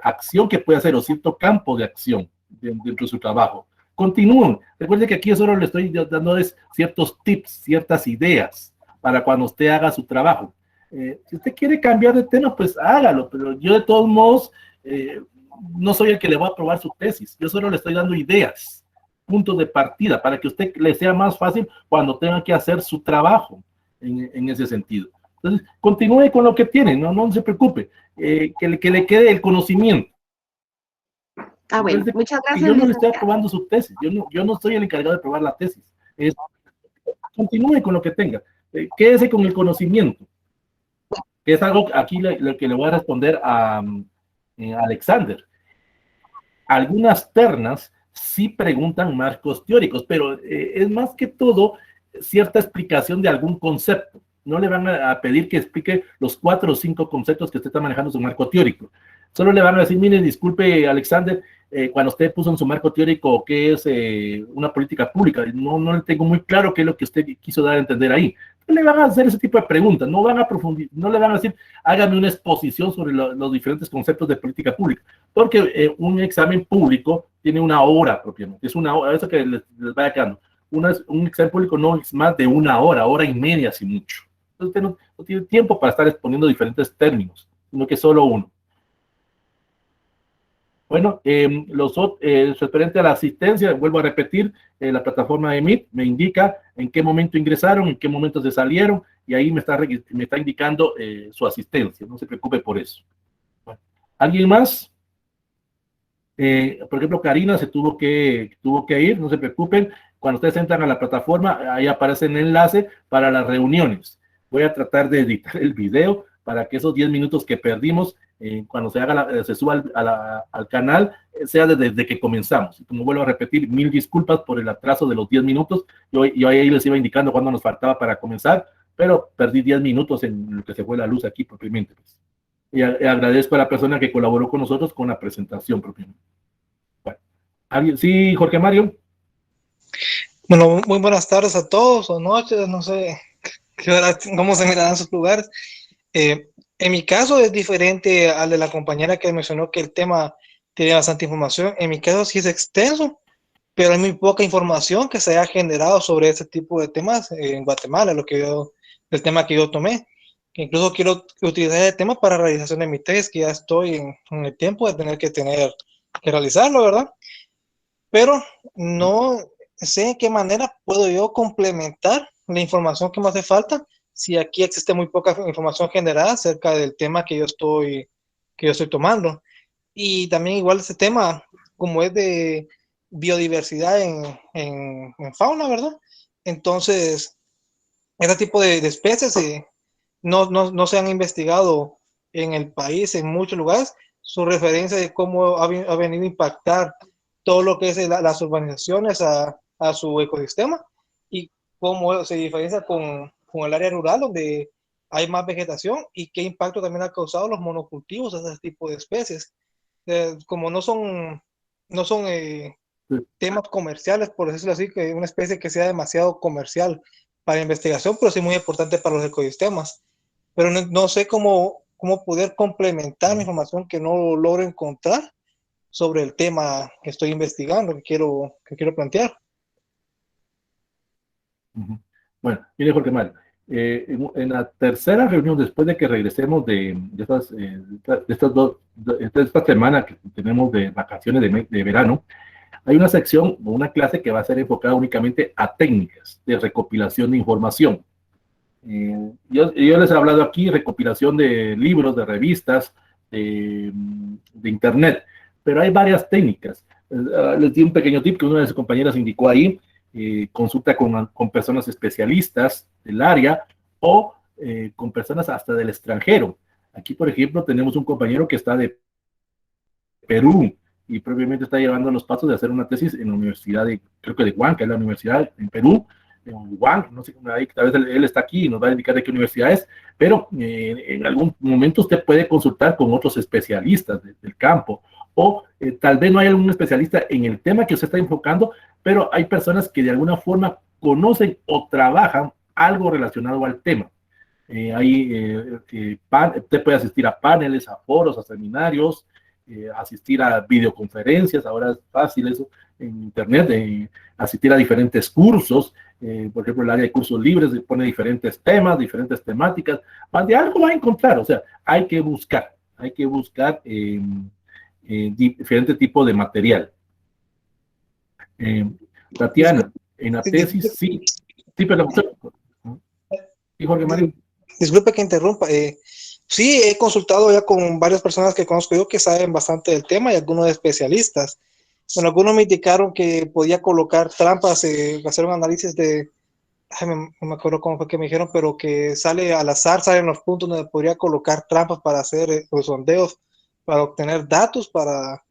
acción que puede hacer o cierto campo de acción dentro de su trabajo. Continúen. Recuerde que aquí solo le estoy dando ciertos tips, ciertas ideas para cuando usted haga su trabajo. Si usted quiere cambiar de tema, pues hágalo, pero yo de todos modos no soy el que le va a aprobar su tesis. Yo solo le estoy dando ideas, puntos de partida, para que a usted le sea más fácil cuando tenga que hacer su trabajo en ese sentido. Entonces, continúe con lo que tiene, no se preocupe, que le quede el conocimiento. Bueno, muchas gracias. Yo no le estoy aprobando su tesis, yo no soy el encargado de aprobar la tesis. Continúe con lo que tenga, quédese con el conocimiento, que es algo aquí lo que le voy a responder a Alexander. Algunas ternas sí preguntan marcos teóricos, pero es más que todo cierta explicación de algún concepto. No le van a pedir que explique los 4 o 5 conceptos que usted está manejando en su marco teórico. Solo le van a decir, mire, disculpe, Alexander, cuando usted puso en su marco teórico qué es una política pública, no le tengo muy claro qué es lo que usted quiso dar a entender ahí. No le van a hacer ese tipo de preguntas, no van a profundizar, no le van a decir, hágame una exposición sobre los diferentes conceptos de política pública, porque un examen público tiene una hora propiamente, es una hora, eso que les vaya quedando. Un examen público no es más de una hora y media, si mucho. Entonces usted no tiene tiempo para estar exponiendo diferentes términos, sino que solo uno. Bueno, referente a la asistencia, vuelvo a repetir, la plataforma de Meet me indica en qué momento ingresaron, en qué momento se salieron, y ahí me está indicando su asistencia. No se preocupe por eso. Bueno, ¿alguien más? Por ejemplo, Karina se tuvo que ir, no se preocupen. Cuando ustedes entran a la plataforma, ahí aparece el enlace para las reuniones. Voy a tratar de editar el video para que esos 10 minutos que perdimos, cuando se suba al canal, sea desde que comenzamos. Como vuelvo a repetir, 1000 disculpas por el atraso de los 10 minutos. Yo ahí les iba indicando cuándo nos faltaba para comenzar, pero perdí 10 minutos en lo que se fue la luz aquí propiamente. Pues. Y agradezco a la persona que colaboró con nosotros con la presentación propiamente. Bueno, sí, Jorge Mario. Bueno, muy buenas tardes a todos o noches, no sé qué hora, cómo se mirarán sus lugares. En mi caso es diferente al de la compañera que mencionó que el tema tiene bastante información. En mi caso sí es extenso, pero hay muy poca información que se haya generado sobre este tipo de temas en Guatemala, el tema que yo tomé. Que incluso quiero utilizar el tema para realización de mi test, que ya estoy en el tiempo de tener que realizarlo, ¿verdad? Pero no sé en qué manera puedo yo complementar la información que me hace falta si aquí existe muy poca información generada acerca del tema que yo estoy tomando. Y también igual ese tema, como es de biodiversidad en fauna, ¿verdad? Entonces, este tipo de especies no se han investigado en el país, en muchos lugares, su referencia de cómo ha venido a impactar todo lo que es las urbanizaciones a su ecosistema y cómo se diferencia con el área rural donde hay más vegetación y qué impacto también ha causado los monocultivos a ese tipo de especies. Como no son Sí. temas comerciales, por decirlo así, que una especie que sea demasiado comercial para investigación, pero sí muy importante para los ecosistemas. Pero no sé cómo poder complementar mi información que no logro encontrar sobre el tema que estoy investigando, que quiero plantear. Ujú. Bueno, mire, Jorge Mario, en la tercera reunión, después de que regresemos de esta semana que tenemos de vacaciones de verano, hay una sección o una clase que va a ser enfocada únicamente a técnicas de recopilación de información. Yo les he hablado aquí recopilación de libros, de revistas, de internet, pero hay varias técnicas. Les di un pequeño tip que una de sus compañeras indicó ahí, consulta con personas especialistas del área o con personas hasta del extranjero. Aquí, por ejemplo, tenemos un compañero que está de Perú y previamente está llevando los pasos de hacer una tesis en la Universidad creo que de Huanca, es la universidad en Perú, en Huanca, no sé, ahí, tal vez él está aquí y nos va a indicar de qué universidad es, pero en algún momento usted puede consultar con otros especialistas del campo, o tal vez no hay algún especialista en el tema que usted está enfocando, pero hay personas que de alguna forma conocen o trabajan algo relacionado al tema. Usted puede asistir a paneles, a foros, a seminarios, asistir a videoconferencias, ahora es fácil eso en internet, asistir a diferentes cursos, por ejemplo el área de cursos libres pone diferentes temas, diferentes temáticas, más de algo va a encontrar, o sea, hay que buscar diferentes tipos de material. Tatiana, en la tesis, sí, pero sí, Jorge Mario. Disculpe que interrumpa. Sí, he consultado ya con varias personas que conozco yo que saben bastante del tema y algunos especialistas. Bueno, algunos me indicaron que podía colocar trampas, hacer un análisis no me acuerdo cómo fue que me dijeron, pero que sale al azar, salen los puntos donde podría colocar trampas para hacer los sondeos, para obtener datos, para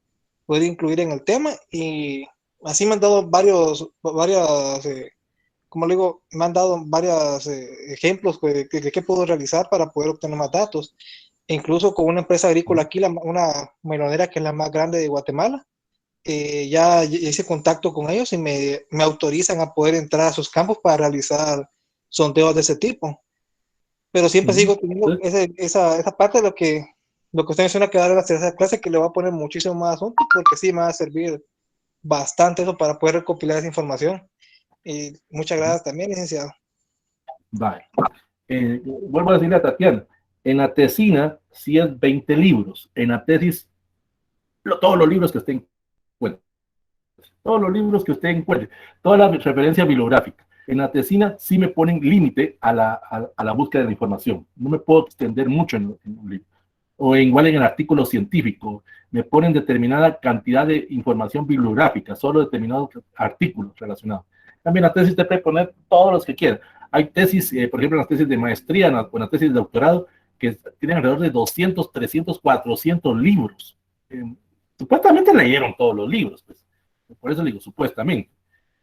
poder incluir en el tema. Y así me han dado como le digo, me han dado varios ejemplos de qué puedo realizar para poder obtener más datos. E incluso con una empresa agrícola aquí, una melonera que es la más grande de Guatemala, ya hice contacto con ellos y me autorizan a poder entrar a sus campos para realizar sondeos de ese tipo. Pero siempre sigo teniendo esa parte de lo que usted menciona que dar en la tercera clase, que le va a poner muchísimo más asunto, porque sí me va a servir bastante eso para poder recopilar esa información. Y muchas gracias también, licenciado. Vale. Vuelvo a decirle a Tatiana, en la tesina sí es 20 libros, en la tesis todos los libros que usted encuentre, todos los libros que usted encuentre, toda la referencia bibliográfica. En la tesina sí me ponen límite a la búsqueda de la información, no me puedo extender mucho en un libro. O igual en el artículo científico, me ponen determinada cantidad de información bibliográfica, solo determinados artículos relacionados. También la tesis te puede poner todos los que quieras. Hay tesis, por ejemplo, las tesis de maestría, o las tesis de doctorado, que tienen alrededor de 200, 300, 400 libros. Supuestamente leyeron todos los libros, pues. Por eso digo, supuestamente.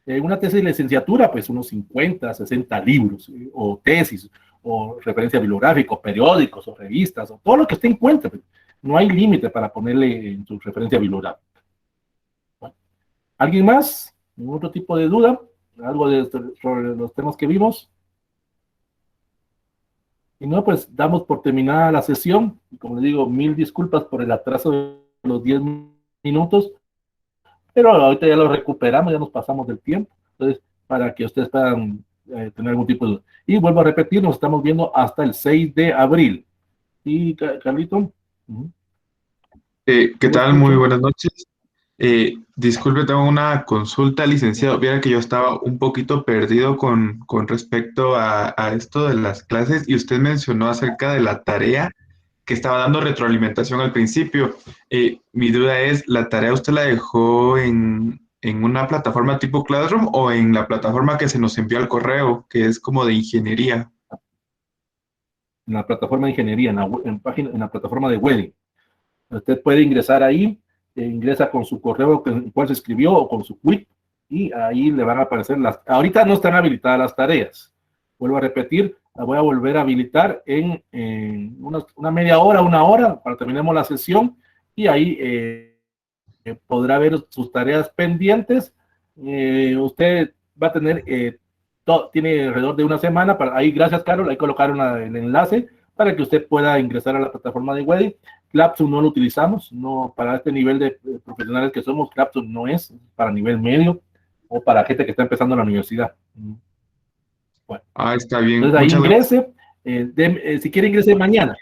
Una tesis de licenciatura, pues unos 50, 60 libros, o tesis, o referencia bibliográfica, periódicos, o revistas, o todo lo que usted encuentre. Pues. No hay límite para ponerle en su referencia bibliográfica. Bueno. ¿Alguien más? ¿Ningún otro tipo de duda? ¿Algo sobre los temas que vimos? Y no, pues damos por terminada la sesión. Y como les digo, 1000 disculpas por el atraso de los 10 minutos, pero ahorita ya lo recuperamos, ya nos pasamos del tiempo. Entonces, para que ustedes puedan tener algún tipo de duda. Y vuelvo a repetir, nos estamos viendo hasta el 6 de abril. ¿Y Carlito? ¿Qué tal? Muy buenas noches. Disculpe, tengo una consulta, licenciado. Viera que yo estaba un poquito perdido con respecto a esto de las clases y usted mencionó acerca de la tarea que estaba dando retroalimentación al principio. Mi duda es, ¿la tarea usted la dejó en una plataforma tipo Classroom o en la plataforma que se nos envió al correo, que es como de ingeniería? En la plataforma de ingeniería, en la plataforma de Wedding. Usted puede ingresar ahí, ingresa con su correo con el cual se escribió o con su quick y ahí le van a aparecer ahorita no están habilitadas las tareas. Vuelvo a repetir, la voy a volver a habilitar en una media hora, una hora, para terminemos la sesión y ahí podrá ver sus tareas pendientes. Usted va a tener, tiene alrededor de una semana, ahí gracias Carol, ahí colocaron el enlace para que usted pueda ingresar a la plataforma de Wedding. Classroom no lo utilizamos, no, para este nivel de profesionales que somos, Classroom no es para nivel medio o para gente que está empezando la universidad. Bueno, está bien. Entonces ahí ingrese, si quiere ingrese mañana.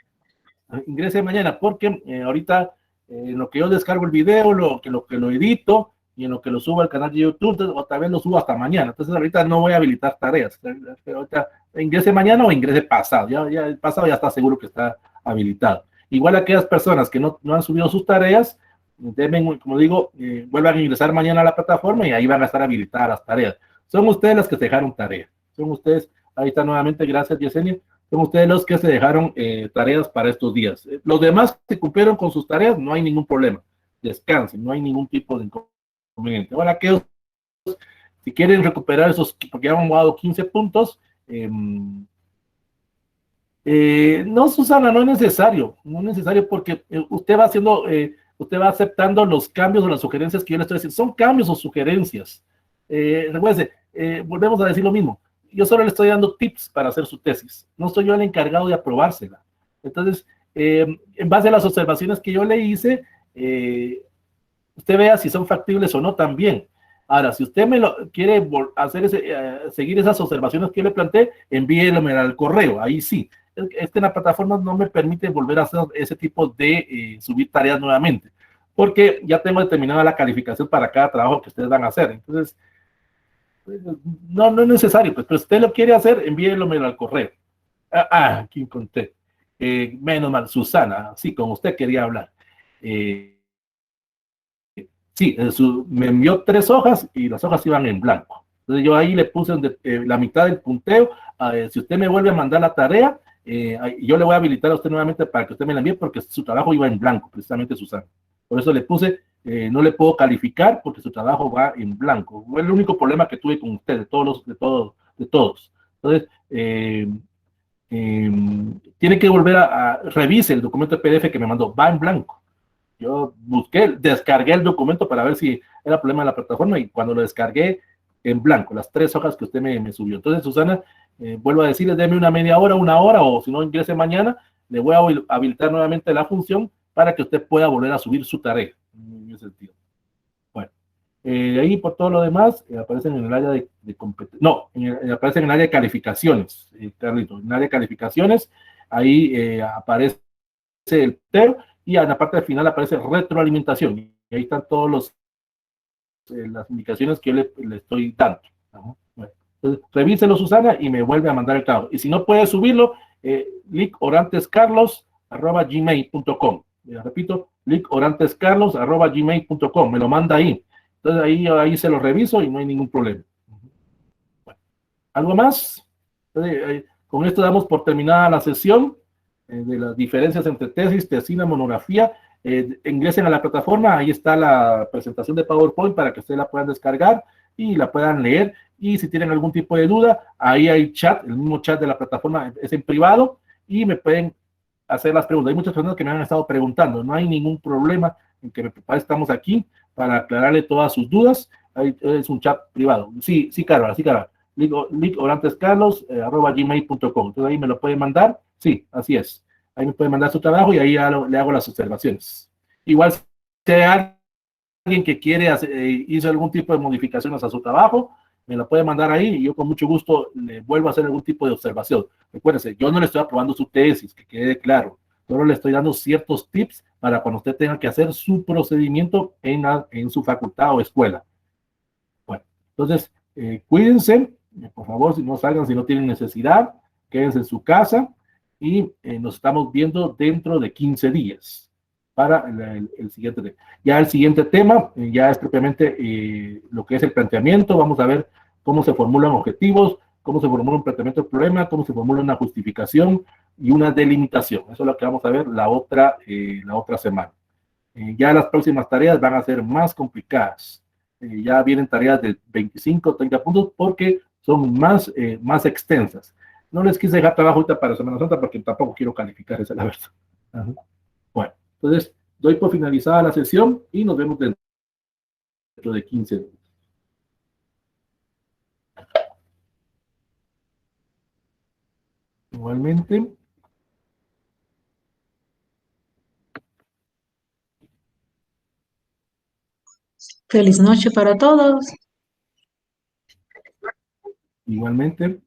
Ingrese mañana porque ahorita en lo que yo descargo el video, lo que lo edito y en lo que lo subo al canal de YouTube, entonces, otra vez lo subo hasta mañana. Entonces ahorita no voy a habilitar tareas. Pero ahorita ingrese mañana o ingrese pasado. Ya el pasado ya está seguro que está habilitado. Igual aquellas personas que no han subido sus tareas, deben, como digo, vuelvan a ingresar mañana a la plataforma y ahí van a estar habilitadas las tareas. Son ustedes las que se dejaron tarea. Son ustedes, ahí está nuevamente, gracias Yesenia, son ustedes los que se dejaron tareas para estos días. Los demás que cumplieron con sus tareas, no hay ningún problema. Descansen, no hay ningún tipo de inconveniente. Ahora, aquellos, si quieren recuperar esos, porque ya han jugado 15 puntos, no, Susana, no es necesario porque usted va haciendo, usted va aceptando los cambios o las sugerencias que yo le estoy diciendo. Son cambios o sugerencias. Recuérdense, volvemos a decir lo mismo. Yo solo le estoy dando tips para hacer su tesis. No soy yo el encargado de aprobársela. Entonces, en base a las observaciones que yo le hice, usted vea si son factibles o no también. Ahora, si usted quiere hacer seguir esas observaciones que yo le planteé, envíenme al correo. Ahí sí. En la plataforma no me permite volver a hacer ese tipo de subir tareas nuevamente, porque ya tengo determinada la calificación para cada trabajo que ustedes van a hacer. Entonces, no es necesario, pues, pero si usted lo quiere hacer, envíenlo al correo. Aquí encontré. Menos mal, Susana, sí, con usted quería hablar. Sí, me envió 3 hojas y las hojas iban en blanco. Entonces yo ahí le puse la mitad del punteo. Si usted me vuelve a mandar la tarea, yo le voy a habilitar a usted nuevamente para que usted me la envíe porque su trabajo iba en blanco, precisamente Susana. Por eso le puse, no le puedo calificar porque su trabajo va en blanco. Fue el único problema que tuve con usted, de todos. Entonces, tiene que volver a revise el documento de PDF que me mandó, va en blanco. Yo descargué el documento para ver si era problema de la plataforma y cuando lo descargué en blanco, las 3 hojas que usted me subió. Entonces, Susana, vuelvo a decirle, déme una media hora, una hora, o si no ingrese mañana, le voy a habilitar nuevamente la función para que usted pueda volver a subir su tarea. En ese sentido. Bueno, ahí por todo lo demás, aparecen en el área de competencia. No, aparecen en el área de calificaciones, Carlito. En el área de calificaciones, ahí aparece el TEO y en la parte final aparece retroalimentación. Y ahí están todos las indicaciones que yo le estoy dando. Bueno, entonces, revíselo, Susana, y me vuelve a mandar el trabajo. Y si no puede subirlo, lickorantescarlos@gmail.com. Repito, lickorantescarlos@gmail.com. Me lo manda ahí. Entonces ahí se lo reviso y no hay ningún problema. Bueno, ¿algo más? Entonces, con esto damos por terminada la sesión de las diferencias entre tesis, tesina, monografía. Ingresen a la plataforma, ahí está la presentación de PowerPoint para que ustedes la puedan descargar y la puedan leer. Y si tienen algún tipo de duda, ahí hay chat, el mismo chat de la plataforma es en privado y me pueden hacer las preguntas. Hay muchas personas que me han estado preguntando, no hay ningún problema en que estamos aquí para aclararle todas sus dudas. Ahí es un chat privado. Sí, Carol, lickorantescarlos@gmail.com. Entonces ahí me lo pueden mandar Sí, así es. Ahí me puede mandar su trabajo y ahí ya le hago las observaciones. Igual, si hay alguien que quiere hizo algún tipo de modificaciones a su trabajo, me lo puede mandar ahí y yo con mucho gusto le vuelvo a hacer algún tipo de observación. Recuérdense, yo no le estoy aprobando su tesis, que quede claro. Solo le estoy dando ciertos tips para cuando usted tenga que hacer su procedimiento en su facultad o escuela. Bueno, entonces, cuídense, por favor, si no salgan, si no tienen necesidad, quédense en su casa y nos estamos viendo dentro de 15 días para el siguiente tema. Ya el siguiente tema, ya es propiamente lo que es el planteamiento. Vamos a ver cómo se formulan objetivos, cómo se formula un planteamiento del problema, cómo se formula una justificación y una delimitación. Eso es lo que vamos a ver la otra semana. Ya las próximas tareas van a ser más complicadas. Ya vienen tareas de 25, 30 puntos porque son más extensas. No les quise dejar trabajo ahorita para Semana Santa porque tampoco quiero calificar, esa es la verdad. Ajá. Bueno, entonces doy por finalizada la sesión y nos vemos dentro de 15 días. Igualmente. Feliz noche para todos. Igualmente.